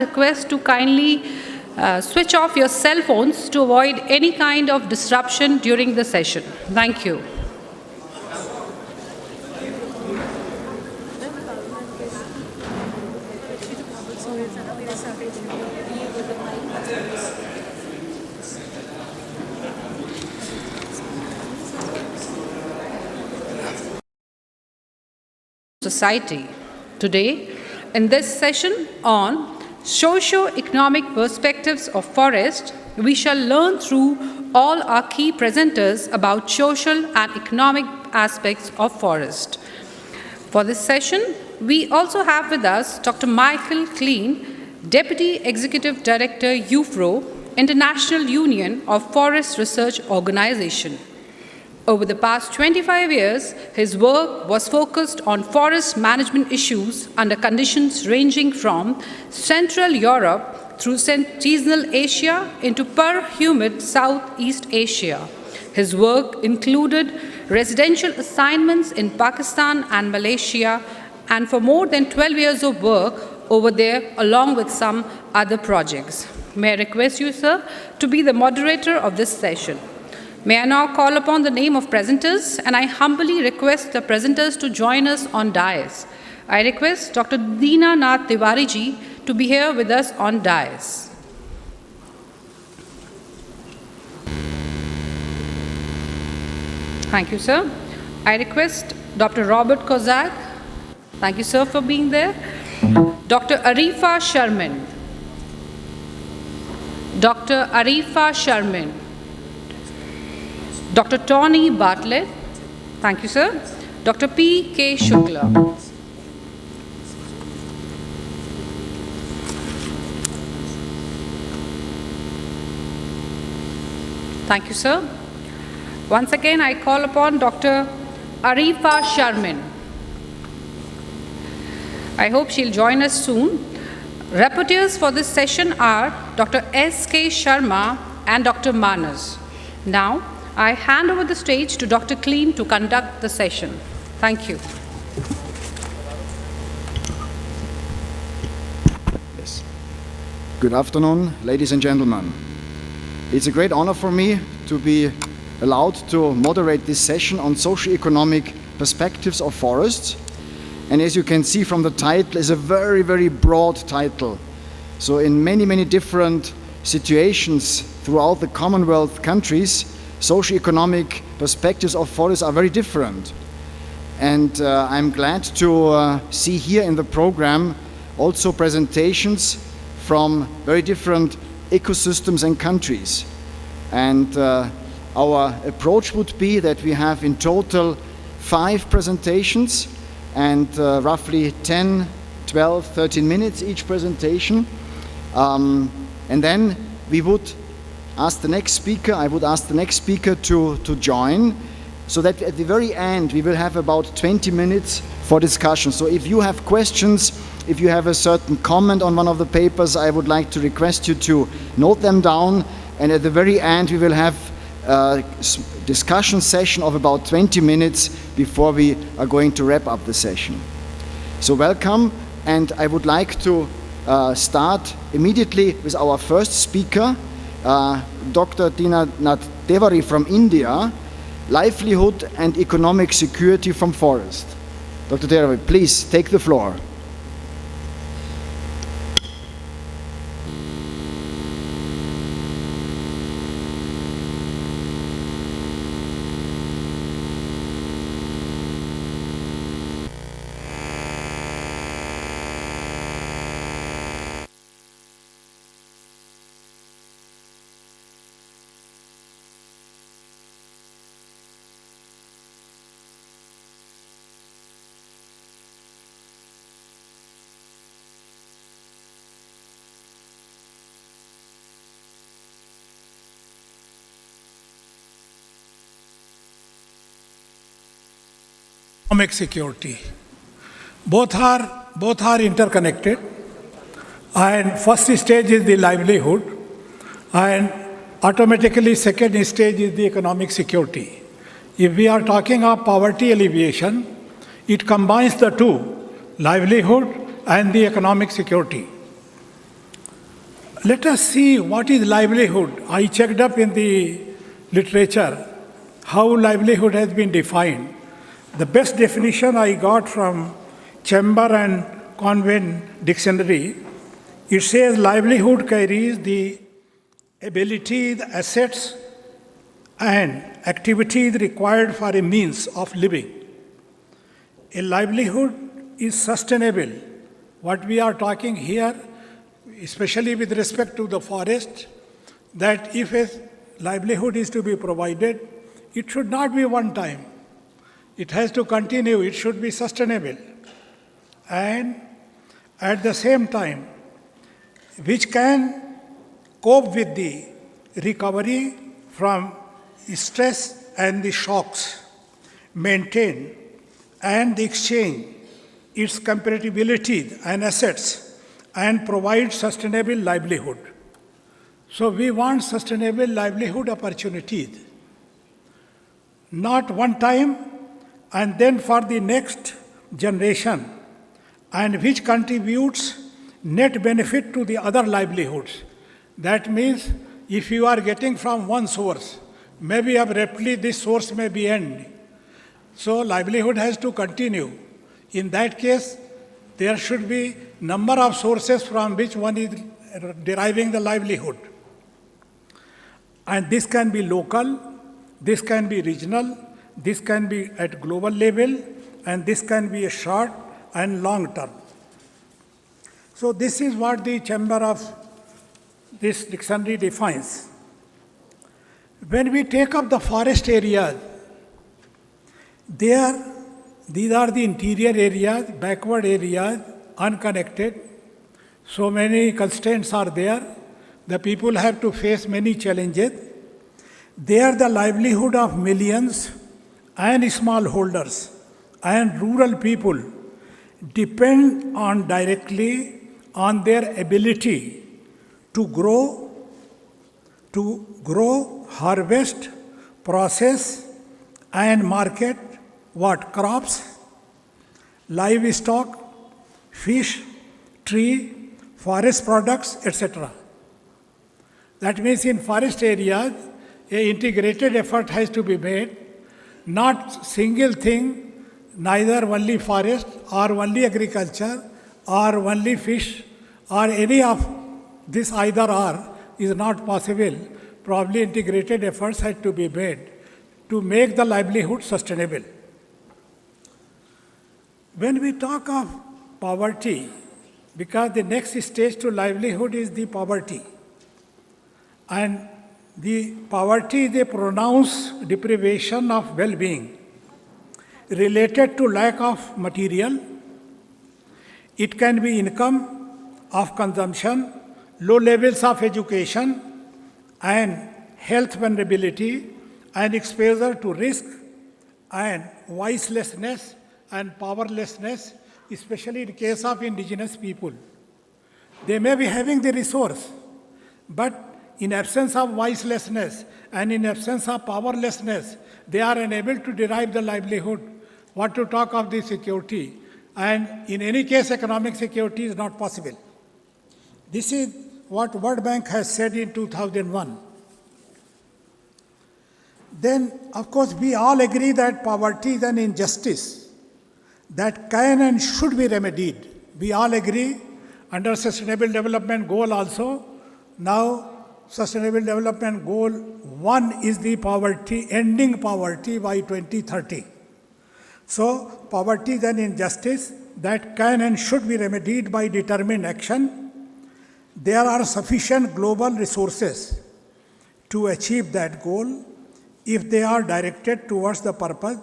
request to kindly switch off your cell phones to avoid any kind of disruption during the session. Thank you. Society. Today, in this session on socio-economic perspectives of forest, we shall learn through all our key presenters about social and economic aspects of forest. For this session, we also have with us Dr. Michael Klein, Deputy Executive Director, UFRO, International Union of Forest Research Organization. Over the past 25 years, his work was focused on forest management issues under conditions ranging from Central Europe through seasonal Asia into per-humid Southeast Asia. His work included residential assignments in Pakistan and Malaysia, and for more than 12 years of work over there, along with some other projects. May I request you, sir, to be the moderator of this session. May I now call upon the name of presenters, and I humbly request the presenters to join us on dais. I request Dr. Deena Nath Tiwari ji to be here with us on dais. Thank you, sir. I request Dr. Robert Kozak. Thank you, sir, for being there. Dr. Arifa Sharmin. Dr. Arifa Sharmin. Dr. Tony Bartlett. Thank you, sir. Dr. P. K. Shukla. Thank you, sir. Once again, I call upon Dr. Arifa Sharmin. I hope she'll join us soon. Rapporteurs for this session are Dr. S. K. Sharma and Dr. Manas. Now, I hand over the stage to Dr. Klein to conduct the session. Thank you. Yes. Good afternoon, ladies and gentlemen. It's a great honor for me to be allowed to moderate this session on socio-economic perspectives of forests. And as you can see from the title, it's a very, very broad title. So in many, many different situations throughout the Commonwealth countries, socio-economic perspectives of forests are very different. And I'm glad to see here in the program also presentations from very different ecosystems and countries. And our approach would be that we have in total 5 presentations and roughly 10, 12, 13 minutes each presentation. And then we would ask the next speaker, I would ask the next speaker to join, so that at the very end we will have about 20 minutes for discussion. So if you have questions, if you have a certain comment on one of the papers, I would like to request you to note them down, and at the very end we will have a discussion session of about 20 minutes before we are going to wrap up the session. So welcome, and I would like to start immediately with our first speaker, Dr. Deena Nath Tiwari from India, Livelihood and Economic Security from Forest. Dr. Tiwari, please take the floor. Economic security. Both are interconnected, and first stage is the livelihood, and automatically second stage is the economic security. If we are talking of poverty alleviation, it combines the two, livelihood and the economic security. Let us see what is livelihood. I checked up in the literature how livelihood has been defined. The best definition I got from Chamber and Convent Dictionary, it says livelihood carries the ability, the assets, and activities required for a means of living. A livelihood is sustainable. What we are talking here, especially with respect to the forest, that if a livelihood is to be provided, it should not be one time. It has to continue, it should be sustainable. And at the same time, which can cope with the recovery from stress and the shocks, maintain and exchange its compatibility and assets, and provide sustainable livelihood. So we want sustainable livelihood opportunities. Not one time and then for the next generation, and which contributes net benefit to the other livelihoods. That means if you are getting from one source, maybe abruptly this source may be end. So livelihood has to continue. In that case, there should be number of sources from which one is deriving the livelihood. And this can be local, this can be regional, this can be at global level, and this can be a short and long term. So this is what the Chamber of this dictionary defines. When we take up the forest areas, these are the interior areas, backward areas, unconnected. So many constraints are there. The people have to face many challenges. There the livelihood of millions and smallholders and rural people depend on directly on their ability to grow, harvest, process, and market what? Crops, livestock, fish, tree, forest products, etc. That means in forest areas, an integrated effort has to be made, not single thing, neither only forest or only agriculture or only fish or any of this either or is not possible. Probably integrated efforts had to be made to make the livelihood sustainable. When we talk of poverty, because the next stage to livelihood is the poverty, and the poverty is a pronounced deprivation of well-being related to lack of material. It can be income of consumption, low levels of education, and health vulnerability, and exposure to risk, and voicelessness and powerlessness, especially in case of indigenous people. They may be having the resource, but in absence of voicelessness and in absence of powerlessness, they are unable to derive the livelihood. What to talk of the security? And in any case, economic security is not possible. This is what World Bank has said in 2001. Then, of course, we all agree that poverty is an injustice that can and should be remedied. We all agree under Sustainable Development Goal also. Now, Sustainable Development Goal 1 is the poverty, ending poverty by 2030. So, poverty is an injustice that can and should be remedied by determined action. There are sufficient global resources to achieve that goal if they are directed towards the purpose.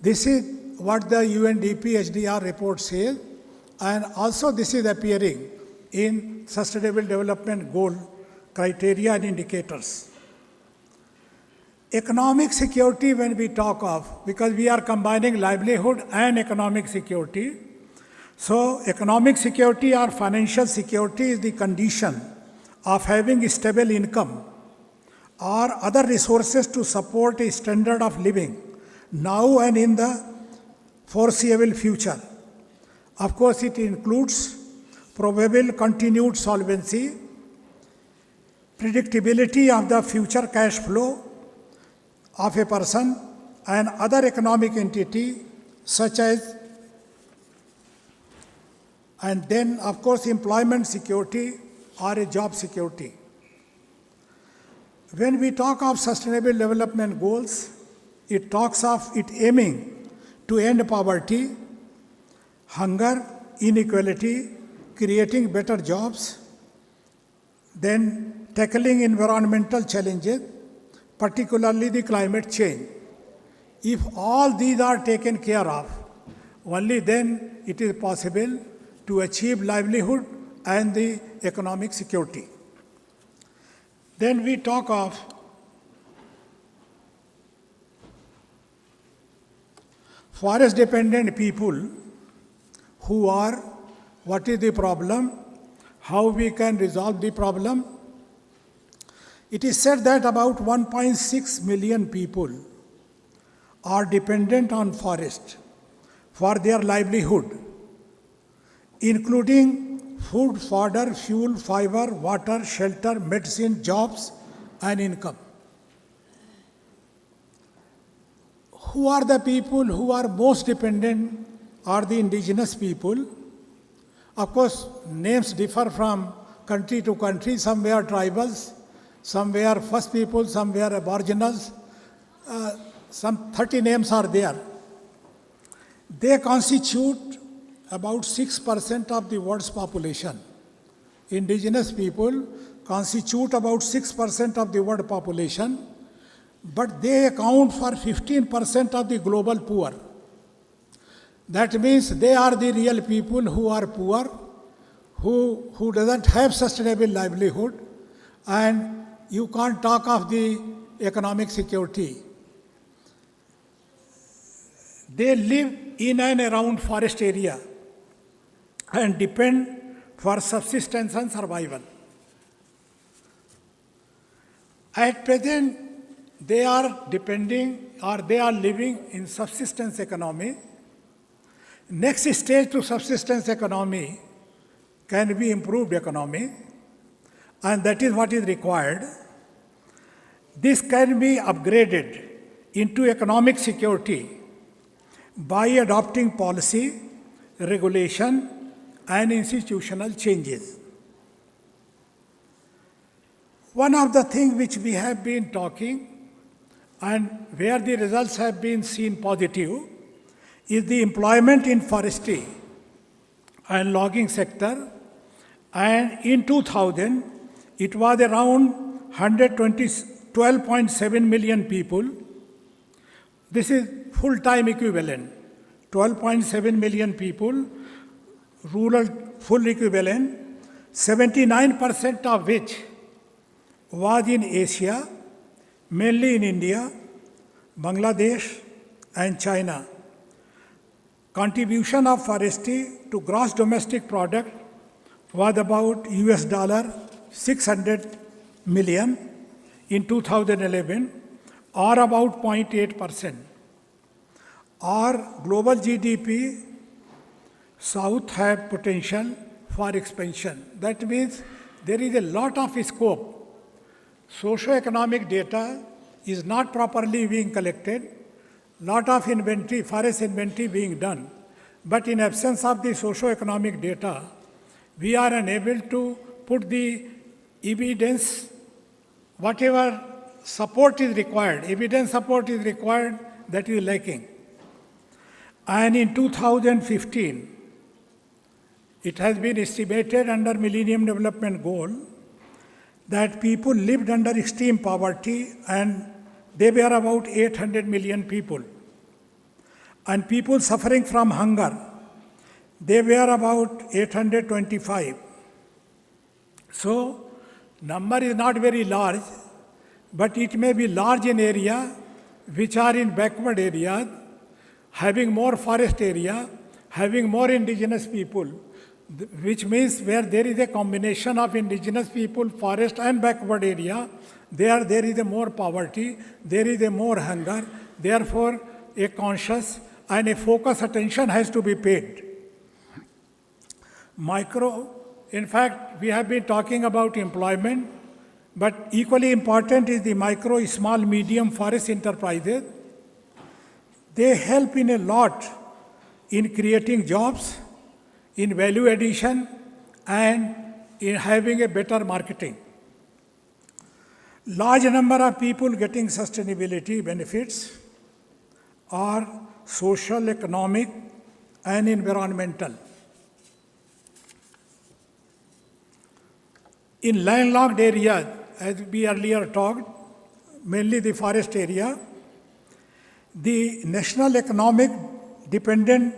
This is what the UNDP HDR report says, and also this is appearing in Sustainable Development Goal criteria and indicators. Economic security, when we talk of, because we are combining livelihood and economic security. So economic security or financial security is the condition of having stable income or other resources to support a standard of living now and in the foreseeable future. Of course, it includes probable continued solvency predictability of the future cash flow of a person and other economic entity such as, and then of course employment security or a job security. When we talk of sustainable development goals, it talks of it aiming to end poverty, hunger, inequality, creating better jobs, then tackling environmental challenges, particularly the climate change. If all these are taken care of, only then it is possible to achieve livelihood and the economic security. Then we talk of forest-dependent people who are, what is the problem, how we can resolve the problem. It is said that about 1.6 million people are dependent on forest for their livelihood, including food, fodder, fuel, fiber, water, shelter, medicine, jobs, and income. Who are the people who are most dependent? Are the indigenous people. Of course, names differ from country to country. Some were tribals, some were first people, some were aboriginals. Some 30 names are there. They constitute about 6% of the world's population. Indigenous people constitute about 6% of the world population, but they account for 15% of the global poor. That means they are the real people who are poor, who doesn't have sustainable livelihood, and you can't talk of the economic security. They live in and around forest area and depend for subsistence and survival. At present, they are depending or they are living in subsistence economy. Next stage to subsistence economy can be improved economy, and that is what is required. This can be upgraded into economic security by adopting policy, regulation, and institutional changes. One of the things which we have been talking and where the results have been seen positive is the employment in forestry and logging sector. And in 2000, it was around 12.7 million people. This is full-time equivalent, 12.7 million people, rural full equivalent, 79% of which was in Asia, mainly in India, Bangladesh, and China. Contribution of forestry to gross domestic product was about $600 million in 2011, or about 0.8%. Our global GDP, South have potential for expansion. That means there is a lot of scope. Socioeconomic data is not properly being collected, lot of inventory, forest inventory being done. But in absence of the socioeconomic data, we are unable to put the evidence, whatever support is required, evidence support is required, that is lacking. And in 2015, it has been estimated under Millennium Development Goal that people lived under extreme poverty, and they were about 800 million people. And people suffering from hunger, they were about 825. So, number is not very large, but it may be large in area which are in backward areas, having more forest area, having more indigenous people, which means where there is a combination of indigenous people, forest and backward area, there is a more poverty, there is a more hunger, therefore a conscious and a focused attention has to be paid. In fact, we have been talking about employment, But equally important is the micro, small, medium forest enterprises. They help in a lot in creating jobs, in value addition, and in having a better marketing. Large number of people getting sustainability benefits are social, economic, and environmental. In landlocked areas, as we earlier talked, mainly the forest area, the national economic dependent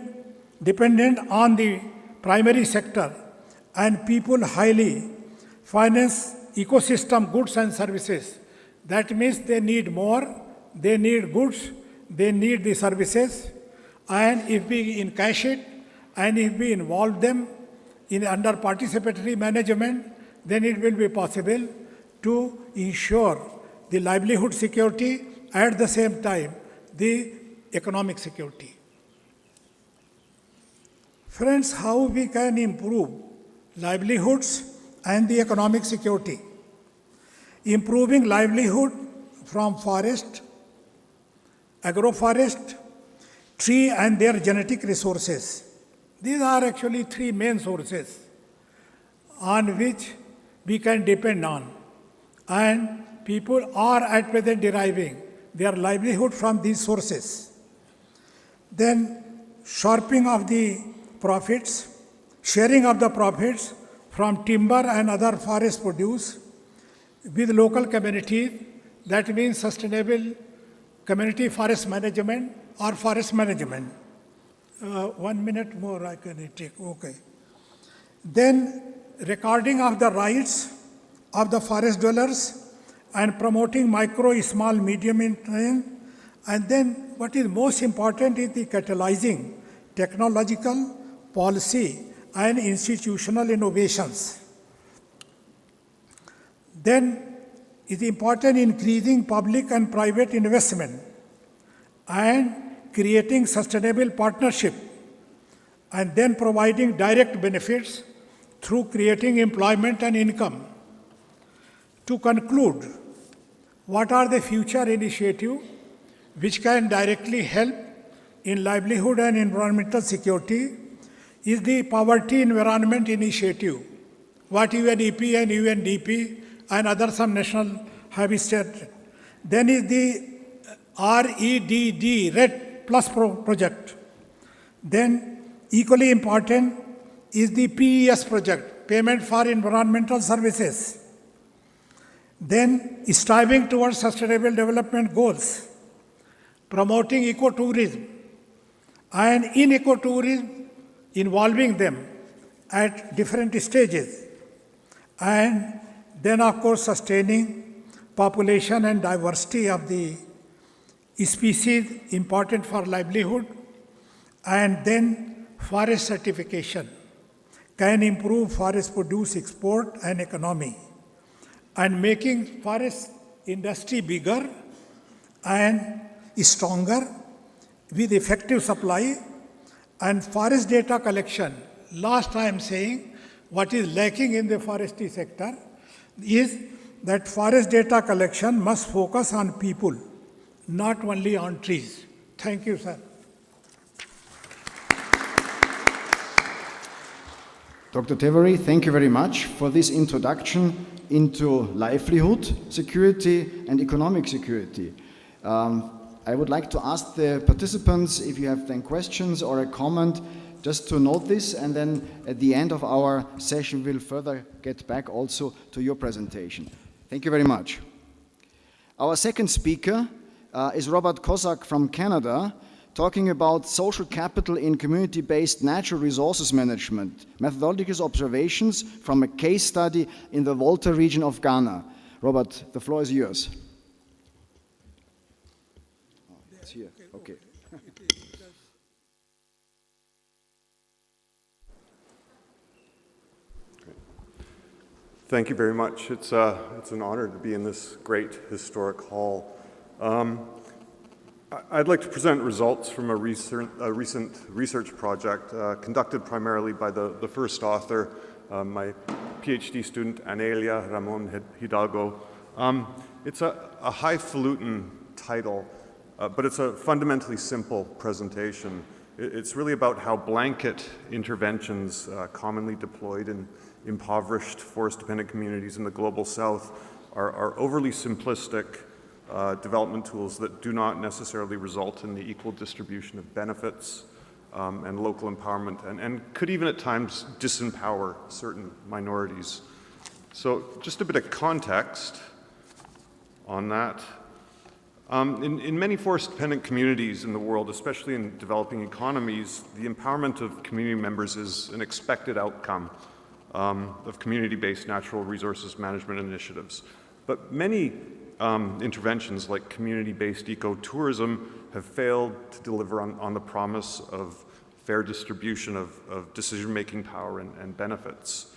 on the primary sector, and people highly finance ecosystem goods and services. That means they need more, they need goods, they need the services, and if we encash it, and if we involve them under participatory management, then it will be possible to ensure the livelihood security, at the same time the economic security. Friends, how we can improve livelihoods and the economic security? Improving livelihood from forest, agroforest, tree and their genetic resources. These are actually three main sources on which we can depend on, and people are at present deriving their livelihood from these sources. Then sharpening of the profits, sharing of the profits from timber and other forest produce with local communities. That means sustainable community forest management or forest management. 1 minute more I can take, okay. Then recording of the rights of the forest dwellers and promoting micro, small, medium enterprise. And then what is most important is the catalyzing technological, policy, and institutional innovations. Then it is important increasing public and private investment and creating sustainable partnership, and then providing direct benefits through creating employment and income. To conclude, what are the future initiatives which can directly help in livelihood and environmental security is the Poverty Environment Initiative, what UNEP and UNDP and other some national have stated. Then is the REDD, Plus project. Then equally important is the PES project, Payment for Environmental Services. Then striving towards sustainable development goals, promoting ecotourism, and in ecotourism involving them at different stages, and then of course sustaining population and diversity of the species important for livelihood, and then forest certification can improve forest produce export and economy, and making forest industry bigger and stronger with effective supply. And forest data collection, last I am saying what is lacking in the forestry sector is that forest data collection must focus on people, not only on trees. Thank you, sir. Dr. Tevari, thank you very much for this introduction into livelihood security and economic security. I would like to ask the participants if you have then questions or a comment, just to note this, and then at the end of our session we'll further get back also to your presentation. Thank you very much. Our second speaker is Robert Kozak from Canada, talking about social capital in community-based natural resources management, methodological observations from a case study in the Volta region of Ghana. Robert, the floor is yours. Oh, it's here, okay. Thank you very much. It's an honor to be in this great historic hall. I'd like to present results from a recent research project conducted primarily by the first author, my PhD student, Anelia Ramon Hidalgo. It's a highfalutin title, but it's a fundamentally simple presentation. It's really about how blanket interventions commonly deployed in impoverished forest-dependent communities in the global south are overly simplistic development tools that do not necessarily result in the equal distribution of benefits and local empowerment, and could even at times disempower certain minorities. So just a bit of context on that. In many forest-dependent communities in the world, especially in developing economies, the empowerment of community members is an expected outcome of community-based natural resources management initiatives. But many interventions like community-based ecotourism have failed to deliver on the promise of fair distribution of decision-making power and benefits.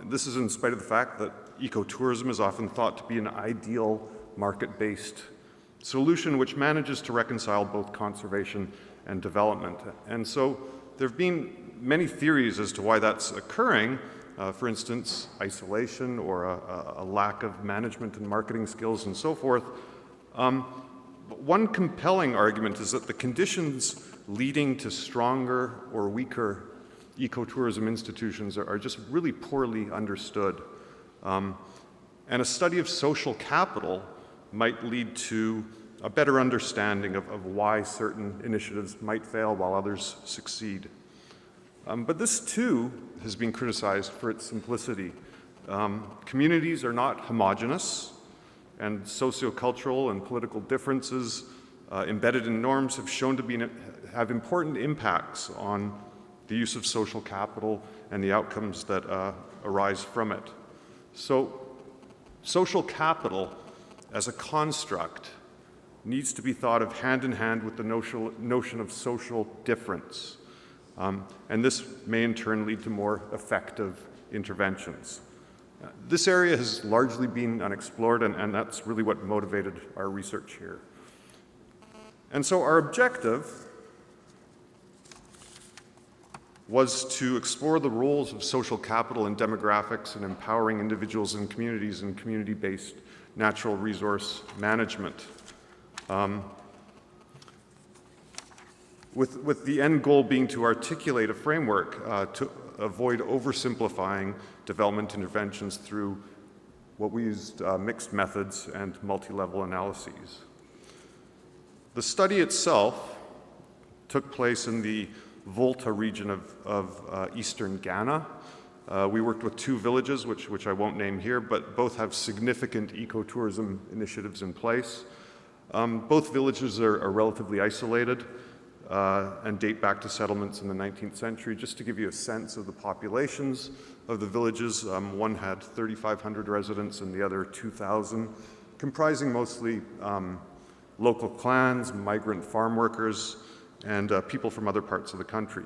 This is in spite of the fact that ecotourism is often thought to be an ideal market-based solution which manages to reconcile both conservation and development. And so there have been many theories as to why that's occurring. For instance, isolation or a lack of management and marketing skills and so forth. But one compelling argument is that the conditions leading to stronger or weaker ecotourism institutions are just really poorly understood. And a study of social capital might lead to a better understanding of why certain initiatives might fail while others succeed. But this too has been criticized for its simplicity. Communities are not homogeneous, and sociocultural and political differences embedded in norms have shown to have important impacts on the use of social capital and the outcomes that arise from it. So social capital as a construct needs to be thought of hand in hand with the notion of social difference. And this may in turn lead to more effective interventions. This area has largely been unexplored, and that's really what motivated our research here. And so our objective was to explore the roles of social capital and demographics in empowering individuals and communities in community-based natural resource management. With the end goal being to articulate a framework to avoid oversimplifying development interventions through what we used mixed methods and multi-level analyses. The study itself took place in the Volta region of eastern Ghana. We worked with two villages, which I won't name here, but both have significant ecotourism initiatives in place. Both villages are relatively isolated and date back to settlements in the 19th century. Just to give you a sense of the populations of the villages, one had 3,500 residents and the other 2,000, comprising mostly local clans, migrant farm workers, and people from other parts of the country.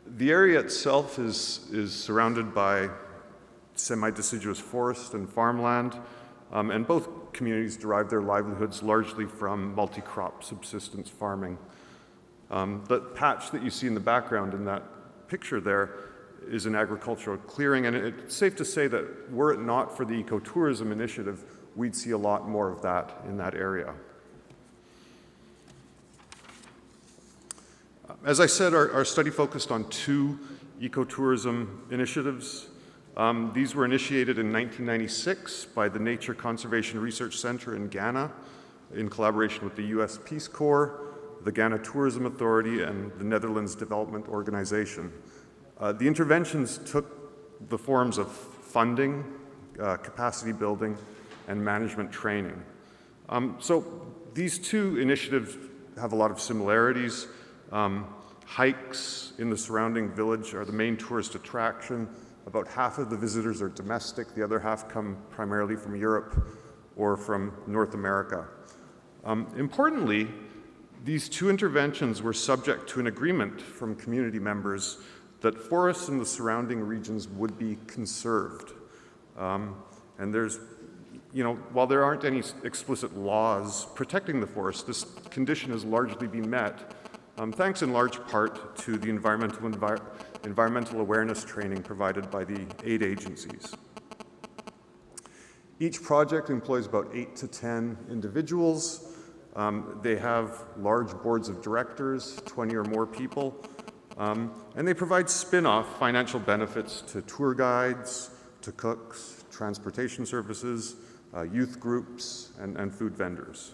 The area itself is surrounded by semi-deciduous forest and farmland, and both communities derive their livelihoods largely from multi-crop subsistence farming. The patch that you see in the background in that picture there is an agricultural clearing, and it's safe to say that were it not for the ecotourism initiative, we'd see a lot more of that in that area. As I said, our study focused on two ecotourism initiatives. These were initiated in 1996 by the Nature Conservation Research Center in Ghana in collaboration with the US Peace Corps, the Ghana Tourism Authority, and the Netherlands Development Organization. The interventions took the forms of funding, capacity building, and management training. So these two initiatives have a lot of similarities. Hikes in the surrounding village are the main tourist attraction. About half of the visitors are domestic, the other half come primarily from Europe or from North America. Importantly, these two interventions were subject to an agreement from community members that forests in the surrounding regions would be conserved. And there's, while there aren't any explicit laws protecting the forest, this condition has largely been met, thanks in large part to the environmental environmental awareness training provided by the aid agencies. Each project employs about 8 to 10 individuals. They have large boards of directors, 20 or more people, and they provide spin-off financial benefits to tour guides, to cooks, transportation services, youth groups, and food vendors.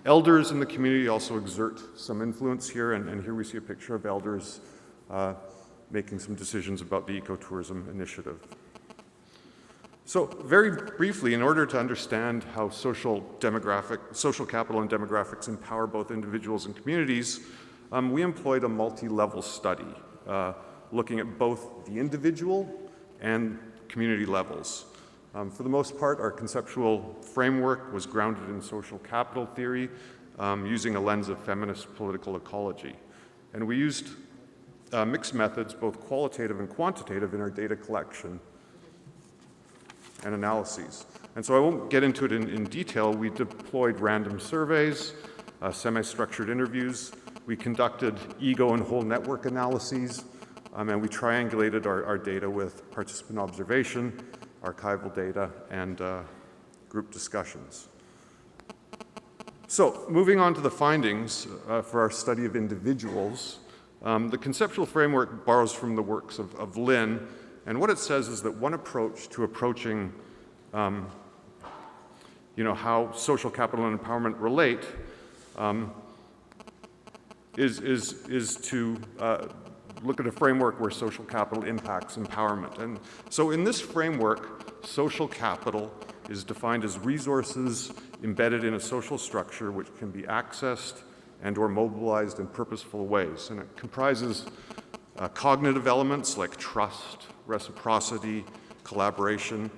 Elders in the community also exert some influence here, and here we see a picture of elders making some decisions about the ecotourism initiative. So very briefly, in order to understand how social capital and demographics empower both individuals and communities, we employed a multi-level study looking at both the individual and community levels. For the most part, our conceptual framework was grounded in social capital theory using a lens of feminist political ecology. And we used mixed methods, both qualitative and quantitative, in our data collection and analyses. And so I won't get into it in detail. We deployed random surveys, semi-structured interviews. We conducted ego and whole network analyses, and we triangulated our data with participant observation, archival data, and group discussions. So moving on to the findings for our study of individuals, the conceptual framework borrows from the works of Lynn, and what it says is that one approach to approaching how social capital and empowerment relate is to look at a framework where social capital impacts empowerment. And so in this framework, social capital is defined as resources embedded in a social structure which can be accessed and or mobilized in purposeful ways. And it comprises cognitive elements like trust, reciprocity, collaboration,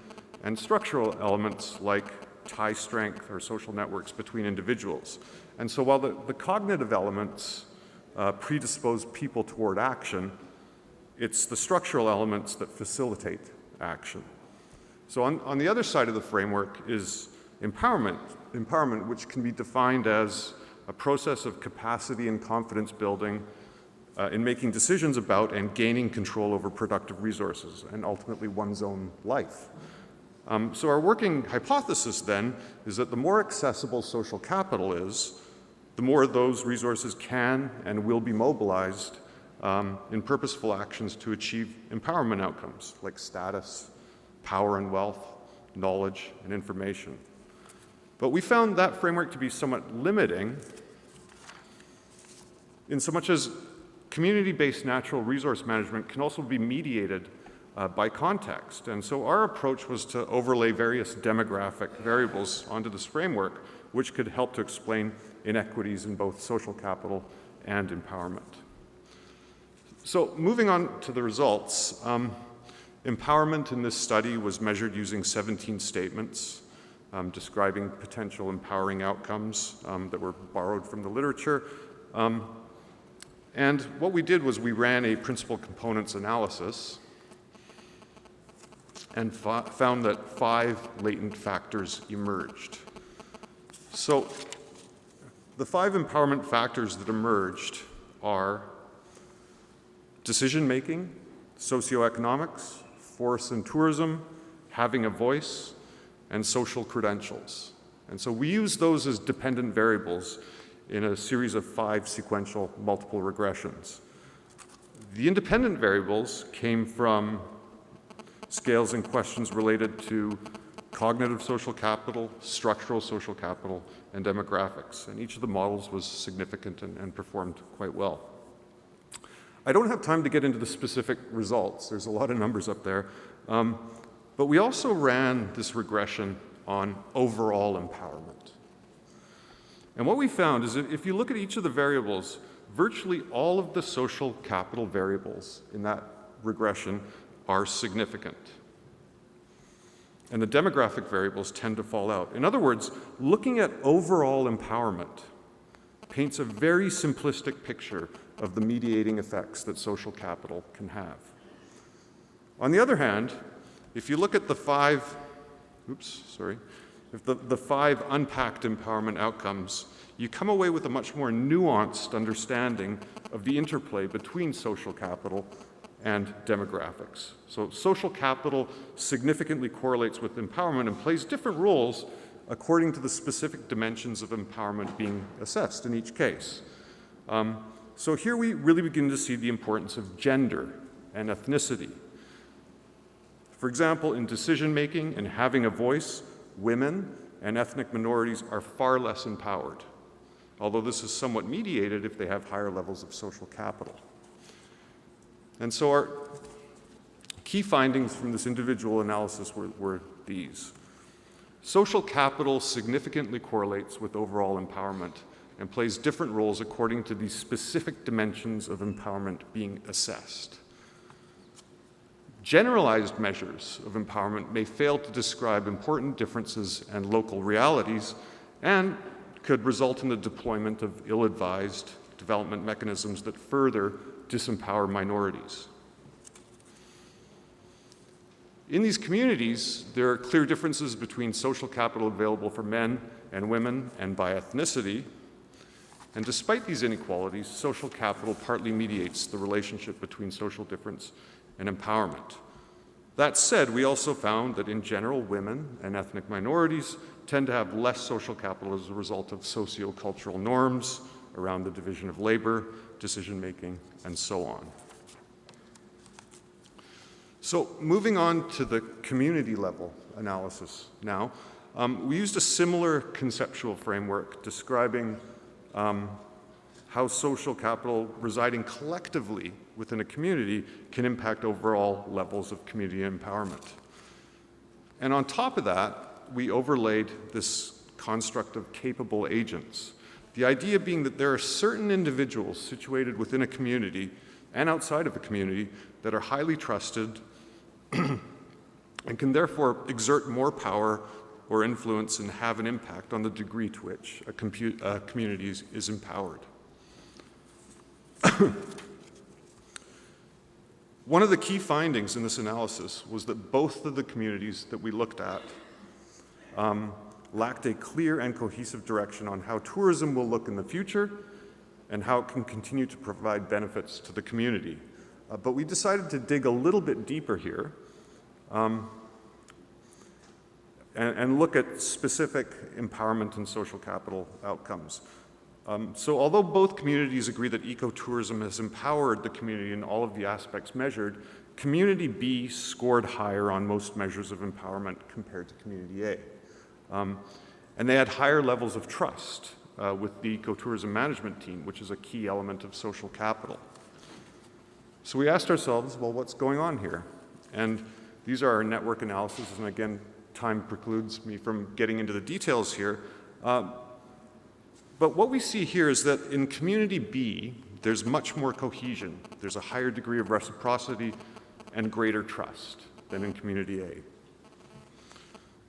and structural elements like tie strength or social networks between individuals. And so while the cognitive elements predispose people toward action, it's the structural elements that facilitate action. So on the other side of the framework is empowerment, which can be defined as a process of capacity and confidence building in making decisions about and gaining control over productive resources and ultimately one's own life. So our working hypothesis then is that the more accessible social capital is, the more those resources can and will be mobilized in purposeful actions to achieve empowerment outcomes like status, power and wealth, knowledge, and information. But we found that framework to be somewhat limiting in so much as community-based natural resource management can also be mediated by context. And so our approach was to overlay various demographic variables onto this framework, which could help to explain inequities in both social capital and empowerment. So moving on to the results, empowerment in this study was measured using 17 statements describing potential empowering outcomes that were borrowed from the literature. And what we did was we ran a principal components analysis and found that 5 latent factors emerged. So the 5 empowerment factors that emerged are decision-making, socioeconomics, forest and tourism, having a voice, and social credentials. And so we use those as dependent variables in a series of 5 sequential multiple regressions. The independent variables came from scales and questions related to cognitive social capital, structural social capital, and demographics. And each of the models was significant and performed quite well. I don't have time to get into the specific results. There's a lot of numbers up there. But we also ran this regression on overall empowerment. And what we found is that if you look at each of the variables, virtually all of the social capital variables in that regression are significant. And the demographic variables tend to fall out. In other words, looking at overall empowerment paints a very simplistic picture of the mediating effects that social capital can have. On the other hand, if you look at the 5 if the 5 unpacked empowerment outcomes, you come away with a much more nuanced understanding of the interplay between social capital and demographics. So social capital significantly correlates with empowerment and plays different roles according to the specific dimensions of empowerment being assessed in each case. So here we really begin to see the importance of gender and ethnicity. For example, in decision-making and having a voice, women and ethnic minorities are far less empowered, although this is somewhat mediated if they have higher levels of social capital. And so our key findings from this individual analysis were these. Social capital significantly correlates with overall empowerment and plays different roles according to the specific dimensions of empowerment being assessed. Generalized measures of empowerment may fail to describe important differences and local realities and could result in the deployment of ill-advised development mechanisms that further disempower minorities. In these communities, there are clear differences between social capital available for men and women and by ethnicity. And despite these inequalities, social capital partly mediates the relationship between social difference and empowerment. That said, we also found that in general, women and ethnic minorities tend to have less social capital as a result of socio-cultural norms around the division of labor, decision-making, and so on. So moving on to the community level analysis now, we used a similar conceptual framework describing how social capital residing collectively within a community can impact overall levels of community empowerment. And on top of that, we overlaid this construct of capable agents. The idea being that there are certain individuals situated within a community and outside of a community that are highly trusted and can therefore exert more power or influence and have an impact on the degree to which a community is empowered. One of the key findings in this analysis was that both of the communities that we looked at lacked a clear and cohesive direction on how tourism will look in the future and how it can continue to provide benefits to the community. But we decided to dig a little bit deeper here and look at specific empowerment and social capital outcomes. So although both communities agree that ecotourism has empowered the community in all of the aspects measured, Community B scored higher on most measures of empowerment compared to Community A. And they had higher levels of trust with the ecotourism management team, which is a key element of social capital. So we asked ourselves, well, what's going on here? And these are our network analysis, and again, time precludes me from getting into the details here. But what we see here is that in Community B, there's much more cohesion. There's a higher degree of reciprocity and greater trust than in Community A.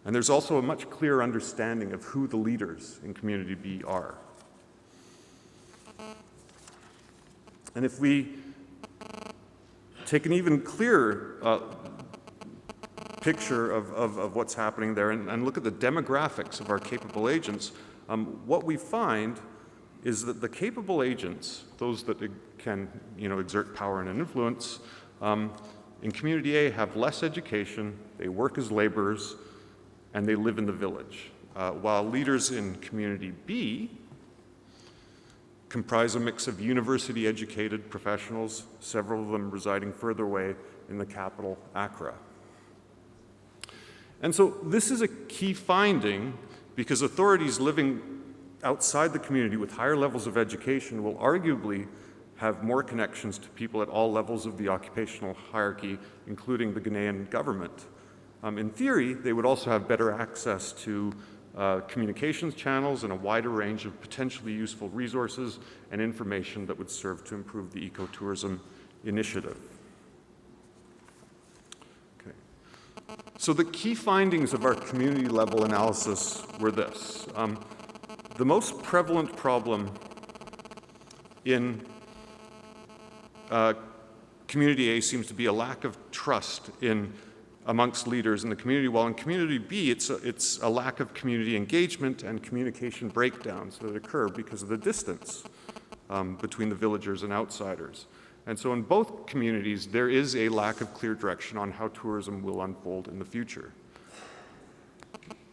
And there's also a much clearer understanding of who the leaders in Community B are. And if we take an even clearer picture of what's happening there and look at the demographics of our capable agents, what we find is that the capable agents, those that can exert power and influence, in Community A have less education, they work as laborers, and they live in the village. While leaders in Community B comprise a mix of university-educated professionals, several of them residing further away in the capital, Accra. And so this is a key finding because authorities living outside the community with higher levels of education will arguably have more connections to people at all levels of the occupational hierarchy, including the Ghanaian government. In theory, they would also have better access to communications channels and a wider range of potentially useful resources and information that would serve to improve the ecotourism initiative. Okay. So the key findings of our community level analysis were this. The most prevalent problem in Community A seems to be a lack of trust in amongst leaders in the community, while in community B, it's a lack of community engagement and communication breakdowns that occur because of the distance between the villagers and outsiders. And so in both communities, there is a lack of clear direction on how tourism will unfold in the future.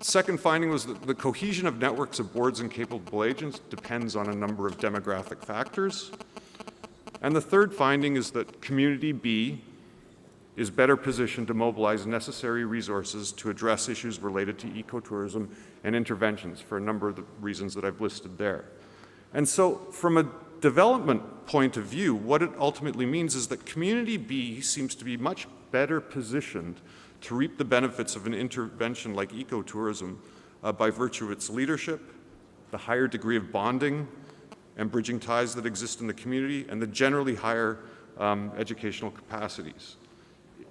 Second finding was that the cohesion of networks of boards and capable agents depends on a number of demographic factors. And the third finding is that community B is better positioned to mobilize necessary resources to address issues related to ecotourism and interventions for a number of the reasons that I've listed there. And so from a development point of view, what it ultimately means is that community B seems to be much better positioned to reap the benefits of an intervention like ecotourism by virtue of its leadership, the higher degree of bonding and bridging ties that exist in the community, and the generally higher educational capacities.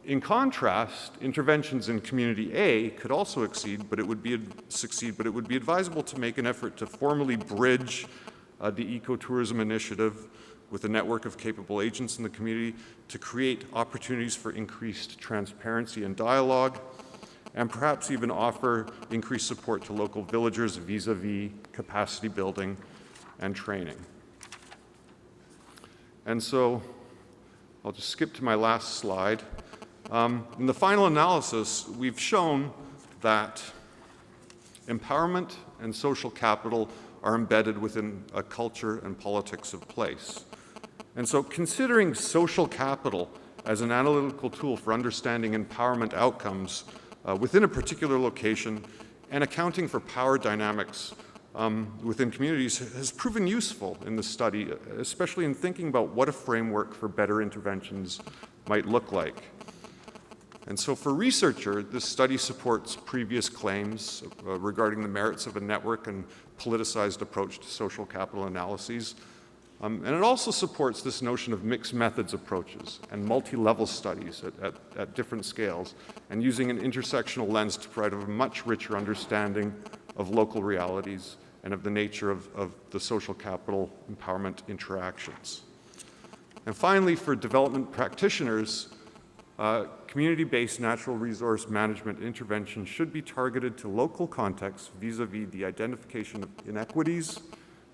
In contrast, interventions in community A could also succeed, but it would be advisable to make an effort to formally bridge the ecotourism initiative with a network of capable agents in the community to create opportunities for increased transparency and dialogue, and perhaps even offer increased support to local villagers vis-a-vis capacity building and training. And so I'll just skip to my last slide. In the final analysis, we've shown that empowerment and social capital are embedded within a culture and politics of place. And so considering social capital as an analytical tool for understanding empowerment outcomes within a particular location and accounting for power dynamics within communities has proven useful in the study, especially in thinking about what a framework for better interventions might look like. And so for researcher, this study supports previous claims regarding the merits of a network and politicized approach to social capital analyses. And it also supports this notion of mixed methods approaches and multi-level studies at different scales, and using an intersectional lens to provide a much richer understanding of local realities and of the nature of the social capital empowerment interactions. And finally, for development practitioners, community-based natural resource management intervention should be targeted to local contexts vis-a-vis the identification of inequities,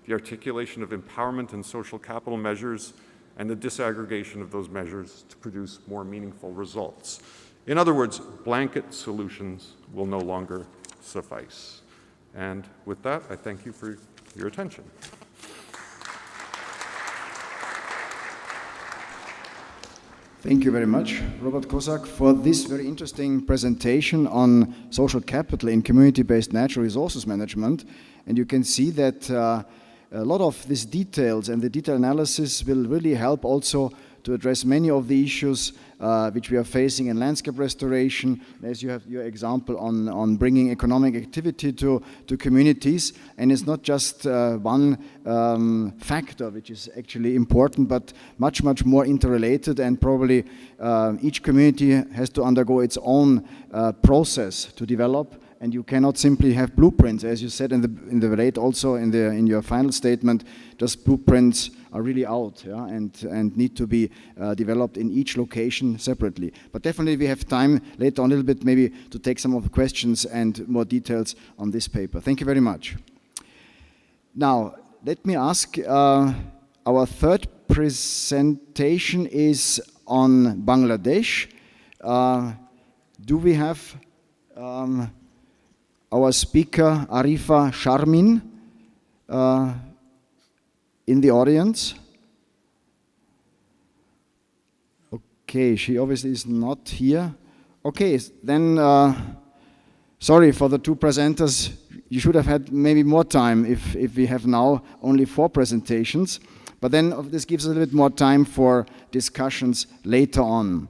the articulation of empowerment and social capital measures, and the disaggregation of those measures to produce more meaningful results. In other words, blanket solutions will no longer suffice. And with that, I thank you for your attention. Thank you very much, Robert Kosak, for this very interesting presentation on social capital in community-based natural resources management. And you can see that a lot of these details and the detailed analysis will really help also to address many of the issues which we are facing in landscape restoration, as you have your example on bringing economic activity to communities. And it's not just one factor which is actually important, but much, much more interrelated, and probably each community has to undergo its own process to develop. And you cannot simply have blueprints, as you said in the rate also in your final statement. Just blueprints are really out, yeah, and need to be developed in each location separately. But definitely we have time later on a little bit maybe to take some of the questions and more details on this paper. Thank you very much. Now let me ask, our third presentation is on Bangladesh. Do we have our speaker Arifa Sharmin in the audience? Okay, she obviously is not here. Okay, then sorry for the two presenters. You should have had maybe more time if we have now only 4 presentations. But then this gives a little bit more time for discussions later on.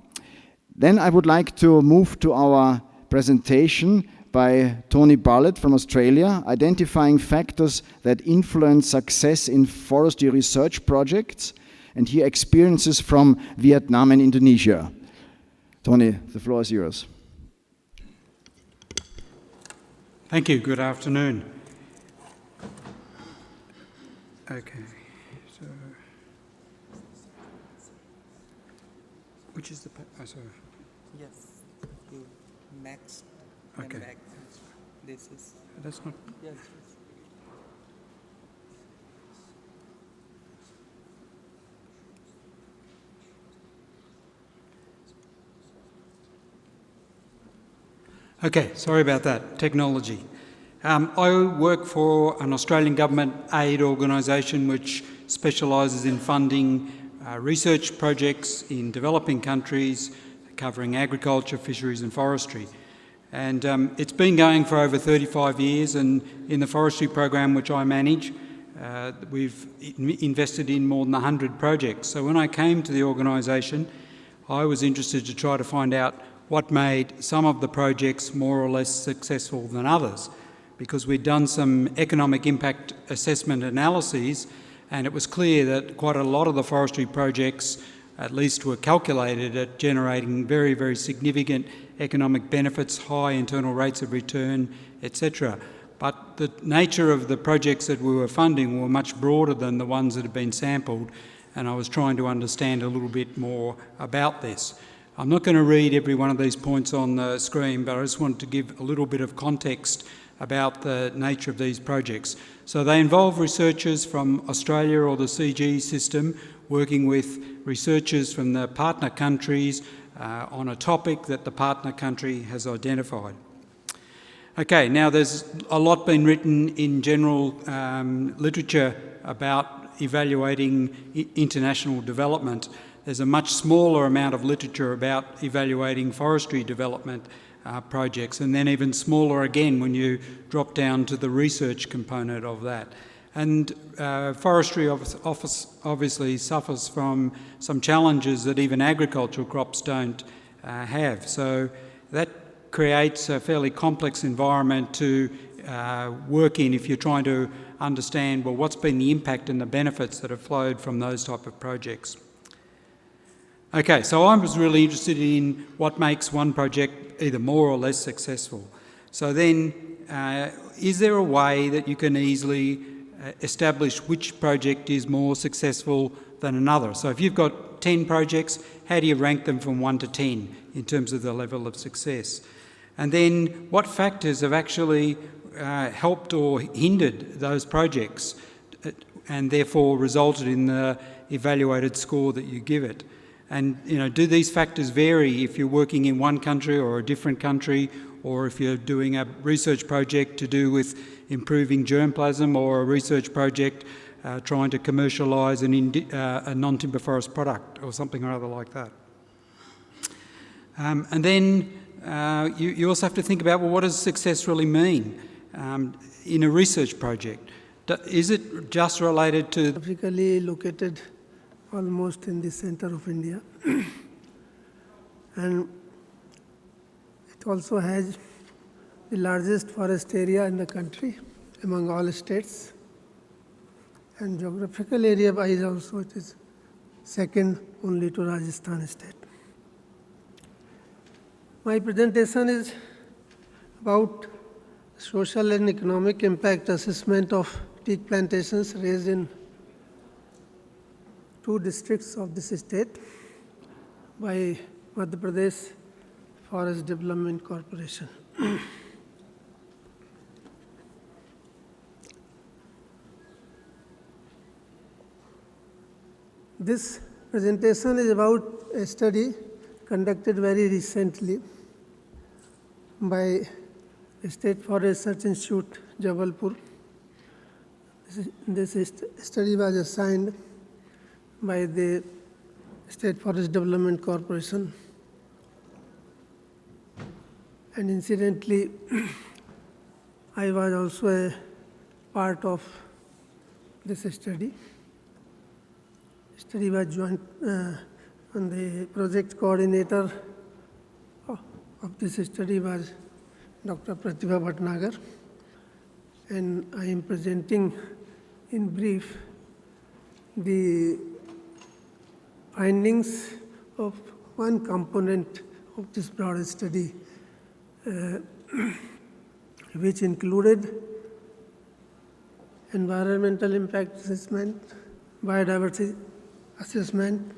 Then I would like to move to our presentation by Tony Bartlett from Australia, identifying factors that influence success in forestry research projects, and here experiences from Vietnam and Indonesia. Tony, the floor is yours. Thank you. Good afternoon. Okay, so which is the sorry. Yes. Next. Okay. Back. This is. That's not. Yes. Okay, sorry about that. Technology. I work for an Australian government aid organisation which specialises in funding research projects in developing countries covering agriculture, fisheries and forestry. And it's been going for over 35 years, and in the forestry program which I manage, we've invested in more than 100 projects. So when I came to the organisation, I was interested to try to find out what made some of the projects more or less successful than others, because we'd done some economic impact assessment analyses, and it was clear that quite a lot of the forestry projects at least were calculated at generating very, very significant economic benefits, high internal rates of return, etc. But the nature of the projects that we were funding were much broader than the ones that had been sampled, and I was trying to understand a little bit more about this. I'm not going to read every one of these points on the screen, but I just wanted to give a little bit of context about the nature of these projects. So they involve researchers from Australia or the CG system working with researchers from the partner countries on a topic that the partner country has identified. Okay, now there's a lot been written in general literature about evaluating international development. There's a much smaller amount of literature about evaluating forestry development projects, and then even smaller again when you drop down to the research component of that. And forestry obviously suffers from some challenges that even agricultural crops don't have. So that creates a fairly complex environment to work in if you're trying to understand, well, what's been the impact and the benefits that have flowed from those type of projects. Okay, so I was really interested in what makes one project either more or less successful. So then, is there a way that you can easily establish which project is more successful than another? So if you've got 10 projects, how do you rank them from 1 to 10 in terms of the level of success? And then what factors have actually helped or hindered those projects and therefore resulted in the evaluated score that you give it? And, you know, do these factors vary if you're working in one country or a different country, or if you're doing a research project to do with improving germplasm, or a research project trying to commercialise a non-timber forest product or something or other like that? And then you also have to think about, well, what does success really mean in a research project? Is it just related to... Geographically located almost in the center of India, and it also has the largest forest area in the country among all states, and geographical area wise also it is second only to Rajasthan state. My presentation is about social and economic impact assessment of teak plantations raised in 2 districts of this state by Madhya Pradesh Forest Development Corporation. This presentation is about a study conducted very recently by the State Forest Research Institute, Jabalpur. This study was assigned by the State Forest Development Corporation, and incidentally I was also a part of this study. Study was joined and the project coordinator of this study was Dr. Pratibha Bhatnagar, and I am presenting in brief the findings of one component of this broad study, which included environmental impact assessment, biodiversity assessment,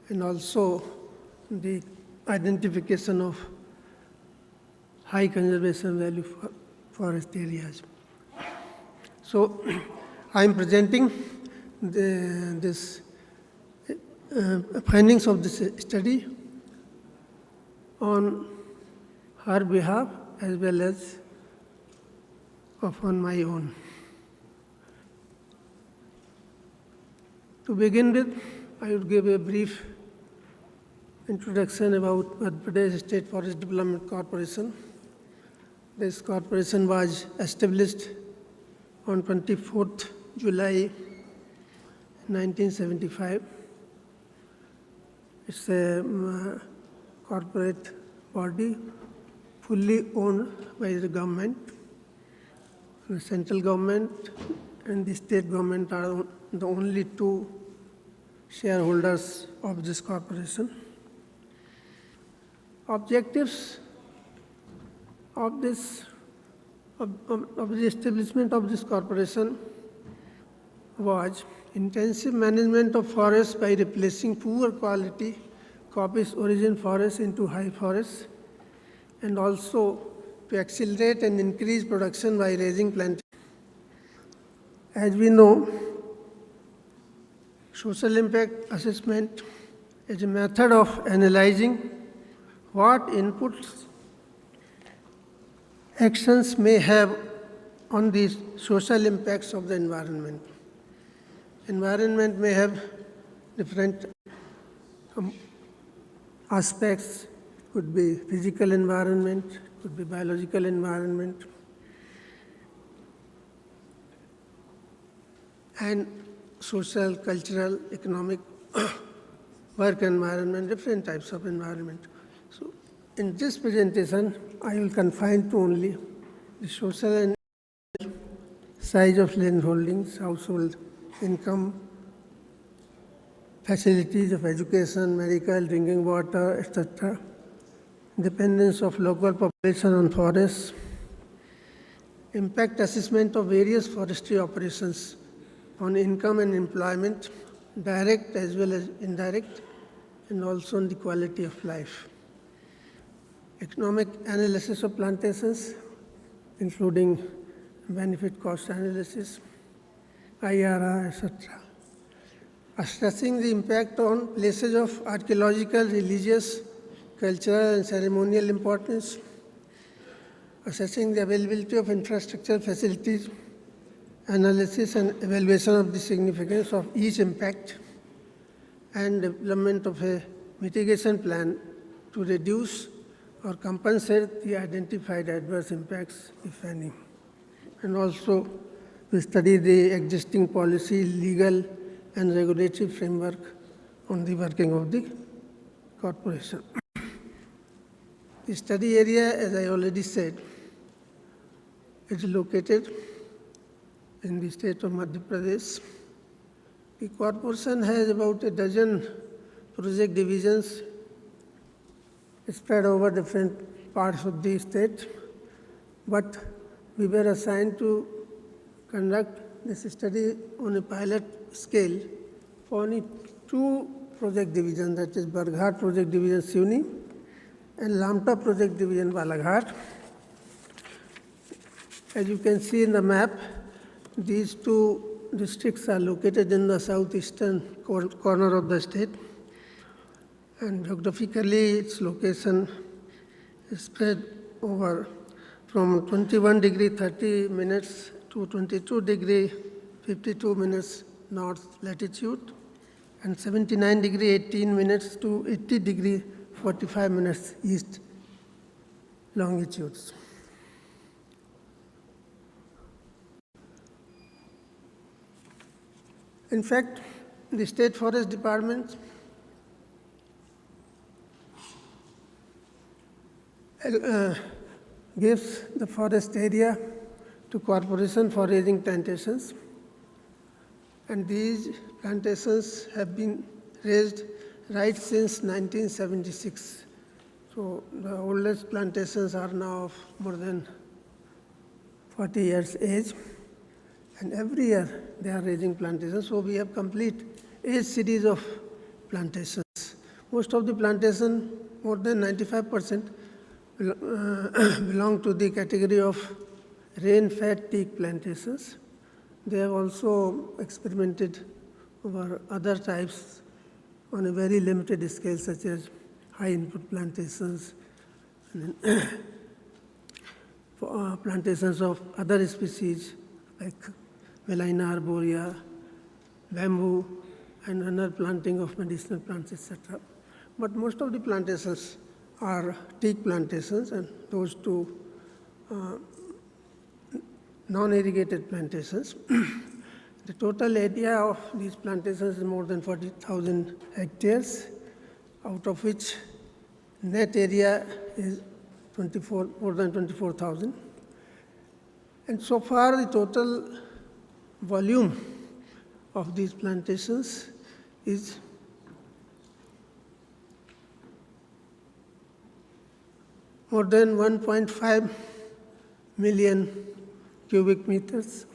and also the identification of high conservation value for forest areas. So I am presenting this findings of this study on her behalf as well as on my own. To begin with, I would give a brief introduction about Madhya Pradesh State Forest Development Corporation. This corporation was established on 24th July 1975. It's a corporate body fully owned by the government. The central government and the state government are the only two shareholders of this corporation. Objectives of the establishment of this corporation was intensive management of forests by replacing poor quality coppice origin forests into high forests, and also to accelerate and increase production by raising plantation. As we know, social impact assessment is a method of analyzing what inputs actions may have on the social impacts of the environment. Environment may have different aspects. It could be physical environment, it could be biological environment, and social, cultural, economic work environment, different types of environment. So in this presentation, I will confine to only the social and size of land holdings, household income, facilities of education, medical, drinking water, etc., dependence of local population on forests, impact assessment of various forestry operations on income and employment, direct as well as indirect, and also on the quality of life. Economic analysis of plantations, including benefit cost analysis, IRR, etc. Assessing the impact on places of archaeological, religious, cultural and ceremonial importance, assessing the availability of infrastructure facilities, analysis and evaluation of the significance of each impact, and development of a mitigation plan to reduce or compensate the identified adverse impacts, if any. And also, we study the existing policy, legal and regulatory framework on the working of the corporation. The study area, as I already said, is located in the state of Madhya Pradesh. The corporation has about a dozen project divisions spread over different parts of the state, but we were assigned to conduct this study on a pilot scale for only two project divisions, that is Barghat Project Division Siuni and Lamta Project Division Balaghat. As you can see in the map, these two districts are located in the southeastern corner of the state, and geographically its location is spread over from 21 degree 30 minutes to 22 degree 52 minutes north latitude and 79 degree 18 minutes to 80 degree 45 minutes east longitudes. In fact, the State Forest Department gives the forest area to corporation for raising plantations, and these plantations have been raised right since 1976. So the oldest plantations are now of more than 40 years age, and every year they are raising plantations. So we have complete 8 series of plantations. Most of the plantation, more than 95%, belong to the category of rain-fed teak plantations. They have also experimented over other types on a very limited scale, such as high-input plantations, and plantations of other species like Melina arborea, bamboo, and another planting of medicinal plants, etc. But most of the plantations are teak plantations, and those two non-irrigated plantations. The total area of these plantations is more than 40,000 hectares, out of which net area is more than 24,000. And so far, the total volume of these plantations is more than 1.5 million cubic meters